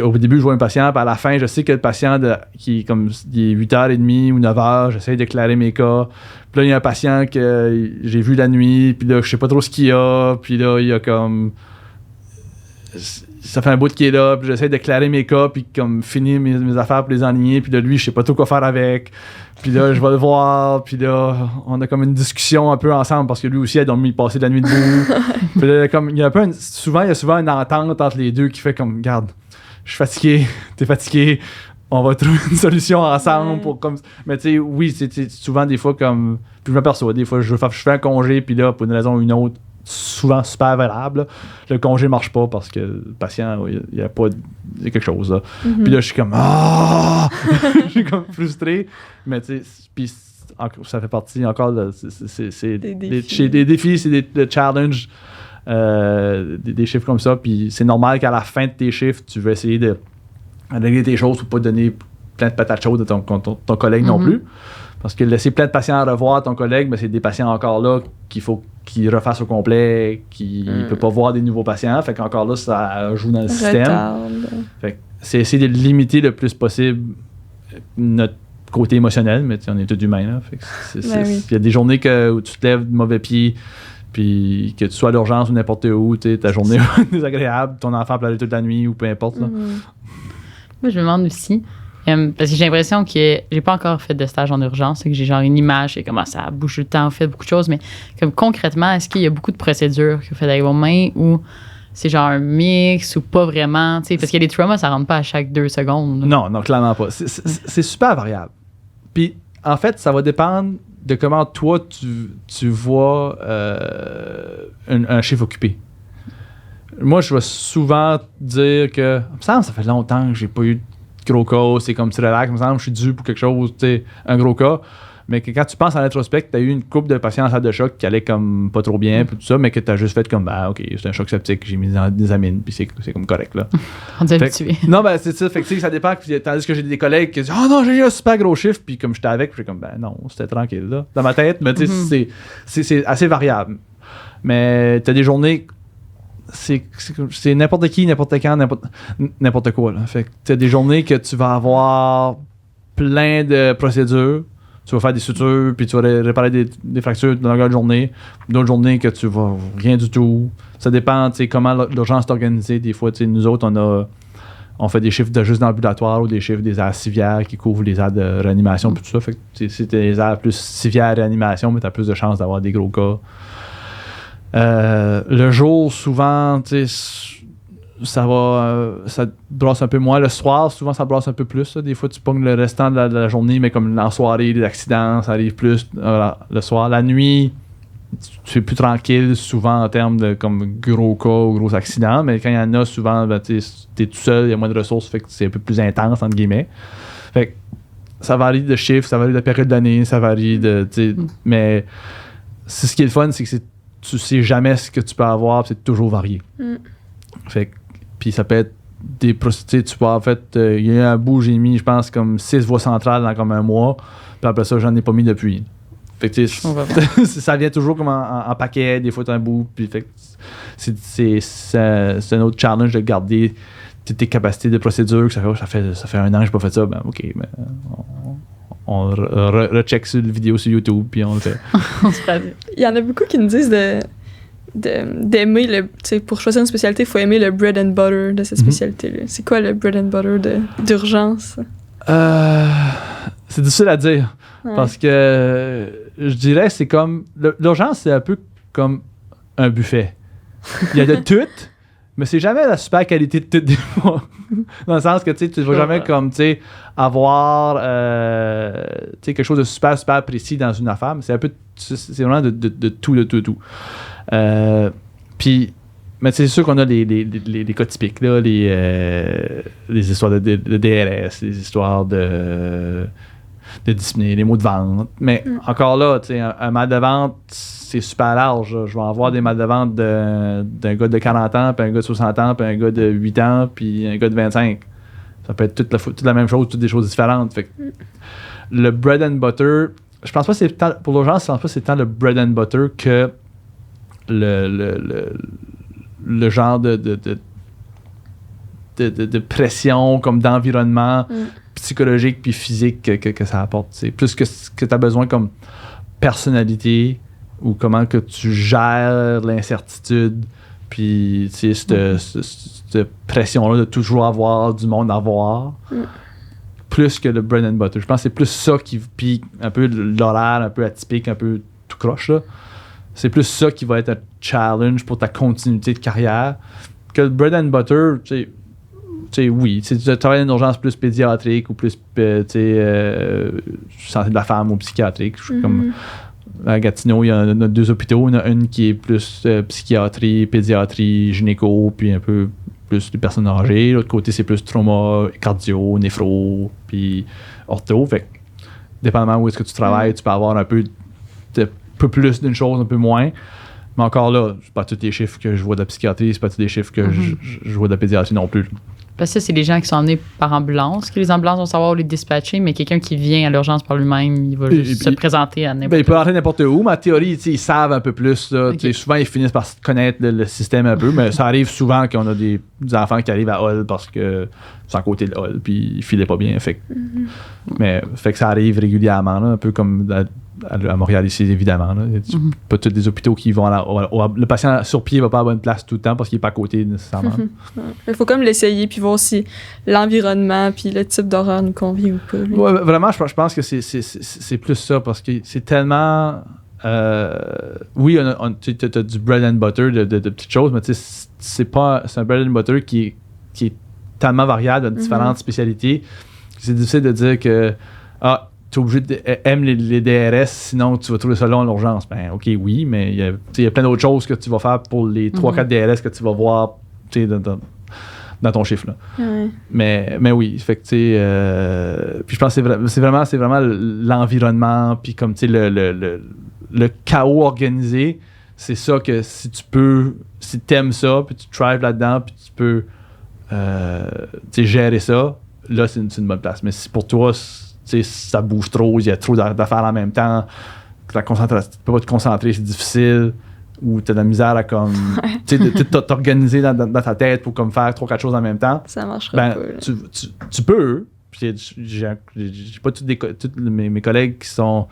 au début, je vois un patient, puis à la fin, je sais que le patient qui est 8h30 ou 9h, j'essaie d'éclairer mes cas. Puis là, il y a un patient que j'ai vu la nuit, puis là, je sais pas trop ce qu'il y a, puis là, il y a comme... Ça fait un bout qu'il est là, puis j'essaie d'éclairer mes cas, puis comme finir mes affaires pour les enligner, puis là, lui, je sais pas trop quoi faire avec. Puis là, je vais le voir, puis là, on a comme une discussion un peu ensemble, parce que lui aussi, il a dormi, passer la nuit debout. Puis là, il y a souvent une entente entre les deux qui fait comme, regarde, je suis fatigué, t'es fatigué, on va trouver une solution ensemble pour comme... Mais tu sais, oui, c'est souvent des fois comme... Puis je m'aperçois, des fois, je fais un congé, puis là, pour une raison ou une autre, souvent super valable, le congé marche pas parce que le patient, il y a quelque chose là. Puis là, je suis comme je suis comme frustré, mais tu sais, puis ça fait partie encore de des défis, c'est des challenges, des chiffres comme ça, puis c'est normal qu'à la fin de tes chiffres, tu veux essayer de régler tes choses pour pas donner plein de patates chaudes à ton collègue non plus. Parce que laisser plein de patients à revoir ton collègue, ben c'est des patients encore là qu'il faut qu'il refasse au complet, qu'il ne peut pas voir des nouveaux patients. Fait qu'encore là, ça joue dans le système. Fait que c'est essayer de limiter le plus possible notre côté émotionnel, mais on est tous humains. Là. Fait que y a des journées où tu te lèves de mauvais pied, puis que tu sois à l'urgence ou n'importe où, ta journée est désagréable, ton enfant pleure toute la nuit ou peu importe. Là. Moi, je me demande aussi... parce que j'ai l'impression que j'ai pas encore fait de stage en urgence, c'est que j'ai genre une image et comment ça bouge le temps, on fait beaucoup de choses, mais comme concrètement, est-ce qu'il y a beaucoup de procédures que vous faites avec vos mains ou c'est genre un mix ou pas vraiment, tu sais, parce que les traumas, ça rentre pas à chaque 2 secondes. Non, clairement pas. C'est super variable. Puis, en fait, ça va dépendre de comment toi, tu vois un chiffre occupé. Moi, je vais souvent dire que ça fait longtemps que j'ai pas eu gros cas, c'est comme tu relaxes, me semble, je suis dû pour quelque chose, tu sais, un gros cas. Mais que quand tu penses en rétrospect, tu as eu une couple de patients en salle de choc qui allaient comme pas trop bien, puis tout ça, mais que tu as juste fait comme, OK, c'est un choc septique, j'ai mis des amines, puis c'est comme correct, là. On est habitué. Non, ben c'est ça, fait que ça dépend. Tandis que j'ai des collègues qui disent, non, j'ai eu un super gros chiffre, puis comme j'étais avec, j'ai comme, non, c'était tranquille, là, dans ma tête, mais tu sais, c'est assez variable. Mais tu as des journées. C'est n'importe qui, n'importe quand, n'importe quoi. Là. Fait que t'as des journées que tu vas avoir plein de procédures, tu vas faire des sutures, puis tu vas réparer des fractures dans la journée. D'autres journées que tu vas rien du tout. Ça dépend, tu sais, comment l'urgence est organisée. Des fois, tu sais, nous autres, on fait des chiffres de juste d'ambulatoire ou des chiffres des aires civières qui couvrent les aires de réanimation et tout ça. Fait que si t'es des aires plus civières réanimation, mais t'as plus de chances d'avoir des gros cas. Le jour, souvent, tu sais, ça te brasse un peu moins. Le soir, souvent, ça brasse un peu plus. Là. Des fois, tu pognes le restant de la journée, mais comme en soirée, les accidents, ça arrive plus le soir. La nuit, tu es plus tranquille souvent en termes de comme gros cas ou gros accidents, mais quand il y en a, souvent, ben, tu es tout seul, il y a moins de ressources, fait que c'est un peu plus intense, entre guillemets. Fait que ça varie de chiffres, ça varie de période d'année, ça varie de... Mais c'est ce qui est le fun, c'est que tu sais jamais ce que tu peux avoir, c'est toujours varié. Fait que, puis ça peut être des prostituées, tu peux en fait, il y a un bout, j'ai mis, je pense, comme 6 voies centrales dans comme un mois, puis après ça, j'en ai pas mis depuis. Fait que, ça vient toujours comme en paquet, des fois t'as un bout, puis fait que c'est un autre challenge de garder tes capacités de procédure, que ça fait 1 an que j'ai pas fait ça, ben ok, mais on recheck sur la vidéo sur YouTube, puis on le fait. Il y en a beaucoup qui nous disent d'aimer le... Tu sais, pour choisir une spécialité, il faut aimer le bread and butter de cette spécialité-là. C'est quoi le bread and butter d'urgence? C'est difficile à dire. Ouais. Parce que je dirais c'est comme... L'urgence, c'est un peu comme un buffet. Il y a de tout, mais c'est jamais la super qualité de tout des fois. Dans le sens que tu ne vas jamais comme avoir quelque chose de super, super précis dans une affaire, mais c'est un peu... C'est vraiment de tout. Puis... Mais c'est sûr qu'on a les cas typiques, là, les histoires de DRS, les histoires de dyspnée, les maux de ventre. Mais encore là, un mal de ventre, c'est super large. Je vais avoir des mal de ventre d'un gars de 40 ans, puis un gars de 60 ans, puis un gars de 8 ans, puis un gars de 25. Ça peut être toute la même chose, toutes des choses différentes. Fait que le bread and butter, je pense pas que c'est tant, pour l'urgence, je pense pas que c'est tant le bread and butter que le genre de pression, comme d'environnement psychologique puis physique que ça apporte. C'est plus que ce que tu as besoin comme personnalité ou comment que tu gères l'incertitude puis cette pression-là de toujours avoir du monde à voir. Plus que le bread and butter. Je pense que c'est plus ça qui pique un peu l'horaire, un peu atypique, un peu tout croche, là. C'est plus ça qui va être un challenge pour ta continuité de carrière que le bread and butter, tu sais, oui, tu travailles dans une urgence plus pédiatrique ou plus santé de la femme ou psychiatrique. Comme à Gatineau, il y a 2 hôpitaux. Il y en a une qui est plus psychiatrie, pédiatrie, gynéco, puis un peu plus de personnes âgées. L'autre côté, c'est plus trauma, cardio, néphro, puis ortho. Fait que, dépendamment où est-ce que tu travailles, tu peux avoir un peu plus d'une chose, un peu moins. Mais encore là, c'est pas tous les chiffres que je vois de la psychiatrie, c'est pas tous les chiffres que je vois de la pédiatrie non plus. Parce que ça, c'est des gens qui sont emmenés par ambulance, que les ambulances vont savoir où les dispatcher, mais quelqu'un qui vient à l'urgence par lui-même, il va juste se présenter à n'importe où. Il peut rentrer n'importe où, mais en théorie, ils savent un peu plus. Là, souvent, ils finissent par connaître le système un peu, mais ça arrive souvent qu'on a des enfants qui arrivent à Hull parce que c'est à côté de Hull, puis ils filaient pas bien. Fait que ça arrive régulièrement, là, un peu comme à Montréal ici, évidemment. Là. Pas tous les hôpitaux qui vont le patient sur pied va pas à la bonne place tout le temps parce qu'il est pas à côté nécessairement. Il faut comme l'essayer puis voir si l'environnement puis le type d'horreur nous convient ou pas. Ouais, vraiment, je pense que c'est plus ça parce que c'est tellement... oui, tu as du bread and butter de petites choses, mais c'est un bread and butter qui est tellement variable de différentes spécialités. C'est difficile de dire que tu es obligé d'aimer les DRS, sinon tu vas trouver ça long à l'urgence. Ben, OK, oui, mais il y a plein d'autres choses que tu vas faire pour les 3-4 DRS que tu vas voir dans ton chiffre. Là. Mais oui, fait que puis je pense que c'est vraiment l'environnement, puis comme le chaos organisé, c'est ça que si t'aimes ça, puis tu thrives là-dedans, puis tu peux gérer ça, là, c'est une bonne place. Mais si pour toi, ça bouge trop, il y a trop d'affaires en même temps, tu peux pas te concentrer, c'est difficile, ou tu as de la misère à comme t'organiser dans ta tête pour comme faire 3-4 choses en même temps. Ça marchera pas. Tu peux, Puis j'ai pas tous mes collègues qui sont,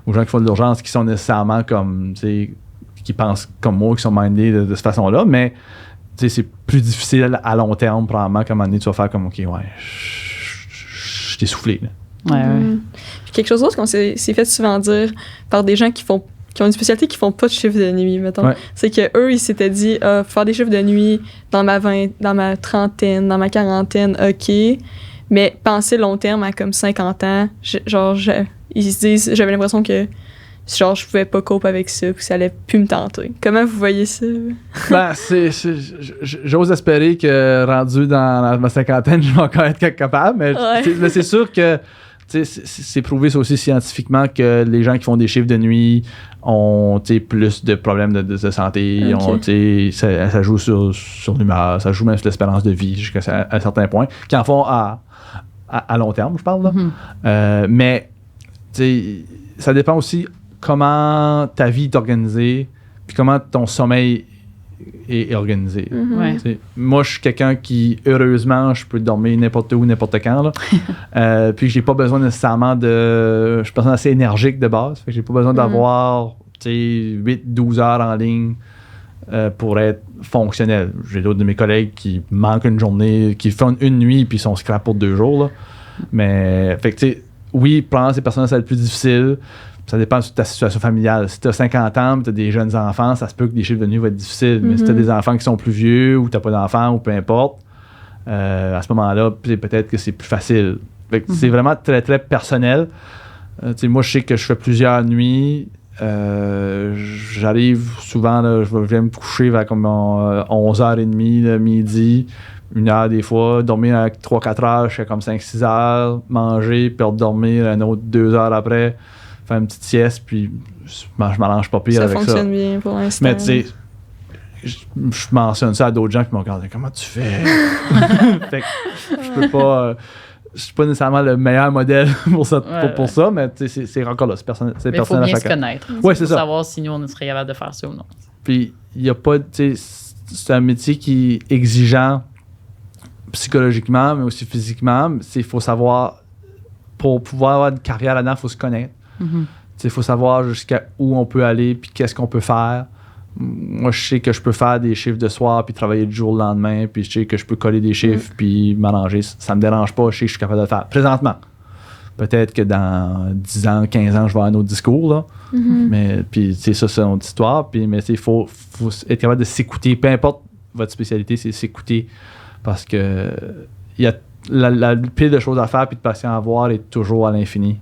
ou gens qui font de l'urgence, qui sont nécessairement comme, tu sais, qui pensent comme moi, qui sont mindés de cette façon-là, mais tu sais, c'est plus difficile à long terme, probablement, qu'à un moment donné, tu vas faire comme, OK, ouais, je t'ai soufflé. Là. Ouais. Puis quelque chose d'autre qu'on s'est fait souvent dire par des gens qui ont une spécialité qui font pas de chiffre de nuit, mettons. Ouais. C'est qu'eux, ils s'étaient dit, faire des chiffres de nuit dans ma trentaine, dans ma quarantaine, OK. Mais penser long terme à comme 50 ans, ils se disent, j'avais l'impression que genre je pouvais pas cope avec ça, puis ça allait plus me tenter. Comment vous voyez ça? Ben, j'ose espérer que rendu dans ma cinquantaine, je vais encore être capable, mais c'est sûr que c'est prouvé ça aussi scientifiquement que les gens qui font des chiffres de nuit ont plus de problèmes de santé. Okay. Ça joue sur l'humeur, ça joue même sur l'espérance de vie jusqu'à un certain point, qui en font à long terme, je parle. Là. Mais ça dépend aussi comment ta vie est organisée, puis comment ton sommeil est organisé. Ouais. Moi, je suis quelqu'un qui, heureusement, je peux dormir n'importe où, n'importe quand. Là. Puis j'ai pas besoin nécessairement de... Je suis une personne assez énergique de base, fait que j'ai pas besoin d'avoir 8-12 heures en ligne pour être fonctionnel. J'ai d'autres de mes collègues qui manquent une journée, qui font une nuit, puis ils sont scrap pour 2 jours. Là. Mais, fait que, oui, prendre ces personnes, ça va être plus difficile. Ça dépend de ta situation familiale. Si tu as 50 ans et tu as des jeunes enfants, ça se peut que des chiffres de nuit vont être difficiles. Mais si tu as des enfants qui sont plus vieux ou tu n'as pas d'enfants ou peu importe, à ce moment-là, peut-être que c'est plus facile. C'est vraiment très, très personnel. Moi, je sais que je fais plusieurs nuits. J'arrive souvent, là, je viens me coucher vers comme 11h30, là, midi, 1h des fois, dormir à 3-4 heures, je fais comme 5-6 heures, manger, puis dormir un autre 2 heures après. Faire une petite sieste, puis je m'arrange pas pire avec ça. Ça fonctionne bien pour l'instant. Mais tu sais, je mentionne ça à d'autres gens qui me regardent. Comment tu fais? Fait que je peux pas... je suis pas nécessairement le meilleur modèle pour ça, mais c'est encore là. C'est personnel à chacun. Il faut bien se connaître. Oui, c'est ça. Pour savoir si nous, on serait capable de faire ça ou non. Puis, il y a pas... C'est un métier qui est exigeant psychologiquement, mais aussi physiquement. Il faut savoir... Pour pouvoir avoir une carrière là-dedans, il faut se connaître. Il faut savoir jusqu'à où on peut aller puis qu'est-ce qu'on peut faire. Moi, je sais que je peux faire des chiffres de soir puis travailler du jour au lendemain, puis je sais que je peux coller des chiffres puis m'arranger. Ça me dérange pas, je sais que je suis capable de le faire. Présentement. Peut-être que dans 10 ans, 15 ans, je vais avoir un autre discours. Là. Mais puis ça, c'est une autre histoire. Mais il faut être capable de s'écouter. Peu importe votre spécialité, c'est s'écouter. Parce que il y a la pile de choses à faire puis de patients à avoir est toujours à l'infini.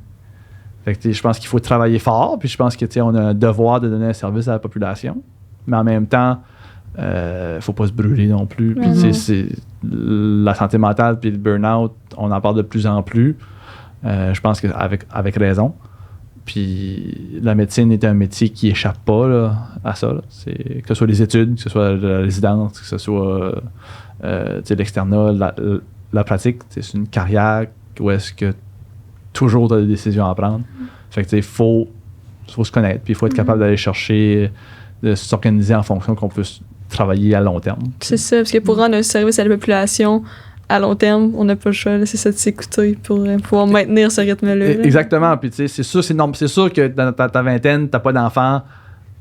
Fait que, je pense qu'il faut travailler fort, puis je pense que on a un devoir de donner un service à la population. Mais en même temps, faut pas se brûler non plus. Puis c'est la santé mentale puis le burn-out, on en parle de plus en plus. Je pense qu'avec raison. Puis la médecine est un métier qui échappe pas là, à ça. Là. Que ce soit les études, que ce soit la résidence, que ce soit l'externat, la pratique, c'est une carrière où est-ce que toujours tu as des décisions à prendre. Fait que il faut se connaître, puis il faut être capable d'aller chercher, de s'organiser en fonction qu'on puisse travailler à long terme. C'est ça, parce que pour rendre un service à la population à long terme, on n'a pas le choix, c'est ça de s'écouter pour pouvoir maintenir ce rythme-là. Exactement, puis c'est sûr, c'est sûr que dans ta vingtaine, t'as pas d'enfants,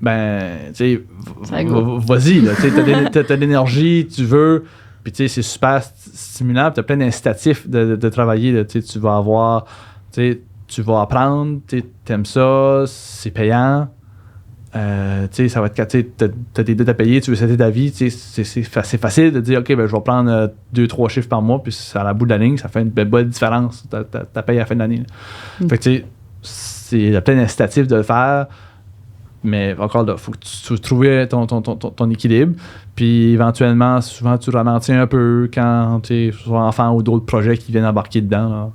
ben, tu sais, vas-y, là, t'as de l'énergie, tu veux, puis tu sais, c'est super stimulant, puis t'as plein d'incitatifs de travailler, là, tu vas avoir... tu vas apprendre, t'aimes ça, c'est payant, ça va être, t'as des dettes à payer, tu veux setter ta vie, c'est facile de dire, OK, ben, je vais prendre 2-3 chiffres par mois, puis à la bout de la ligne, ça fait une bonne différence, ta paye à la fin de l'année. Fait que, il y a plein d'incitatifs de le faire, mais encore là, il faut que tu trouves ton équilibre, puis éventuellement, souvent, tu ralentis un peu quand tu es soit enfant ou d'autres projets qui viennent embarquer dedans. Là.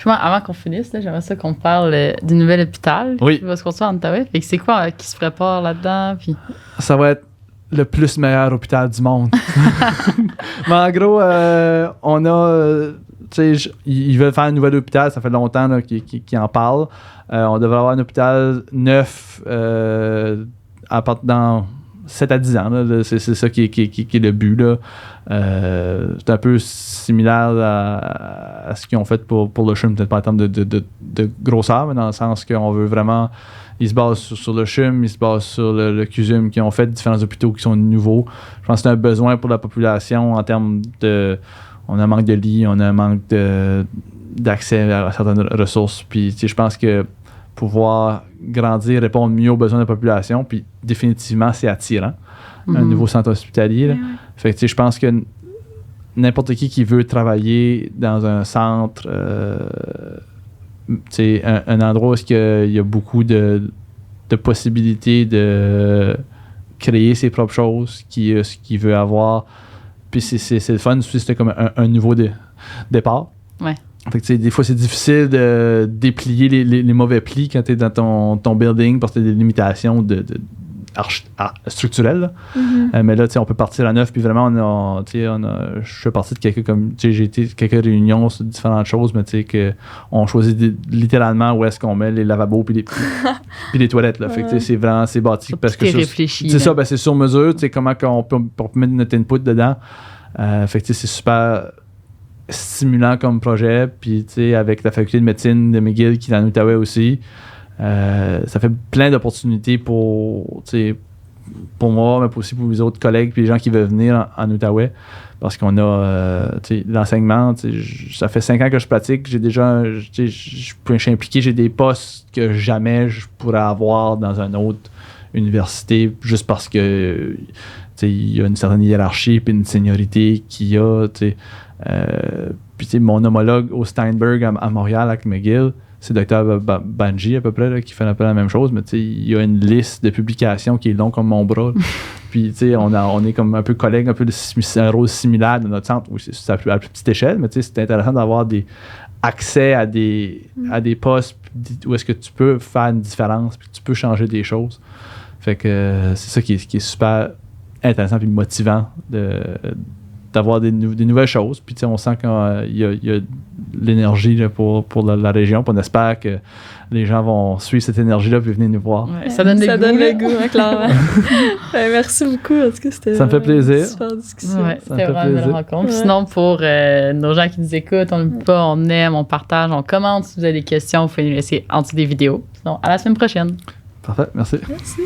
Avant qu'on finisse, là, j'aimerais ça qu'on parle du nouvel hôpital qui va se construire en Outaouais. Fait que c'est quoi qui se prépare là-dedans? Puis... Ça va être le plus meilleur hôpital du monde. Mais en gros, on a... ils veulent faire un nouvel hôpital, ça fait longtemps là, qu'ils en parlent. On devrait avoir un hôpital neuf dans 7 à 10 ans. Là, c'est ça qui est le but. Là. C'est un peu similaire à ce qu'ils ont fait pour le CHUM, peut-être pas en termes de grosseur, mais dans le sens qu'on veut vraiment. Ils se basent sur le CHUM, ils se basent sur le CUSUM, qui ont fait différents hôpitaux qui sont nouveaux. Je pense que c'est un besoin pour la population en termes de. On a un manque de lits, on a un manque d'accès à certaines ressources. Puis je pense que pouvoir grandir, répondre mieux aux besoins de la population, puis définitivement, c'est attirant, un nouveau centre hospitalier. Là. Fait que je pense que n'importe qui veut travailler dans un centre, un endroit où il y a beaucoup de possibilités de créer ses propres choses, qui veut avoir. Puis c'est le fun, c'était comme un nouveau départ. Ouais. Fait que, des fois, c'est difficile de déplier les mauvais plis quand tu es dans ton building parce que tu as des limitations structurelles. Mais là, on peut partir à neuf. Puis vraiment, je suis parti de j'ai été quelques réunions sur différentes choses, mais on choisit littéralement où est-ce qu'on met les lavabos puis les toilettes. Là. Fait que c'est vraiment bâti parce que réfléchi. C'est ça, c'est sur mesure. Comment on peut mettre notre input dedans. Fait que c'est super stimulant comme projet, puis avec la faculté de médecine de McGill qui est en Outaouais aussi, ça fait plein d'opportunités pour moi, mais aussi pour les autres collègues puis les gens qui veulent venir en Outaouais, parce qu'on a l'enseignement, ça fait 5 ans que je pratique, j'ai déjà, je suis impliqué, j'ai des postes que jamais je pourrais avoir dans une autre université, juste parce que il y a une certaine hiérarchie puis une seniorité qu'il y a, puis mon homologue au Steinberg à Montréal avec McGill, c'est Dr. Banji à peu près là, qui fait un peu la même chose, mais il y a une liste de publications qui est long comme mon bras. Puis on est comme un peu collègues, un peu un rôle similaire de notre centre, c'est à plus petite échelle, mais c'est intéressant d'avoir accès à des postes où est-ce que tu peux faire une différence, puis tu peux changer des choses. Fait que c'est ça qui est super intéressant puis motivant d'avoir des nouvelles choses. Puis on sent qu'il y a l'énergie là, pour la région. Puis on espère que les gens vont suivre cette énergie-là puis venir nous voir. Ouais, ça donne le goût, clairement. Merci beaucoup. En tout cas, c'était ça me fait plaisir. Une super discussion. Ouais, c'était vraiment une belle rencontre. Ouais. Sinon, pour nos gens qui nous écoutent, on n'oublie pas, on aime, on partage, on commente. Si vous avez des questions, vous pouvez nous laisser en dessous des vidéos. Sinon, à la semaine prochaine. Parfait, merci. Merci.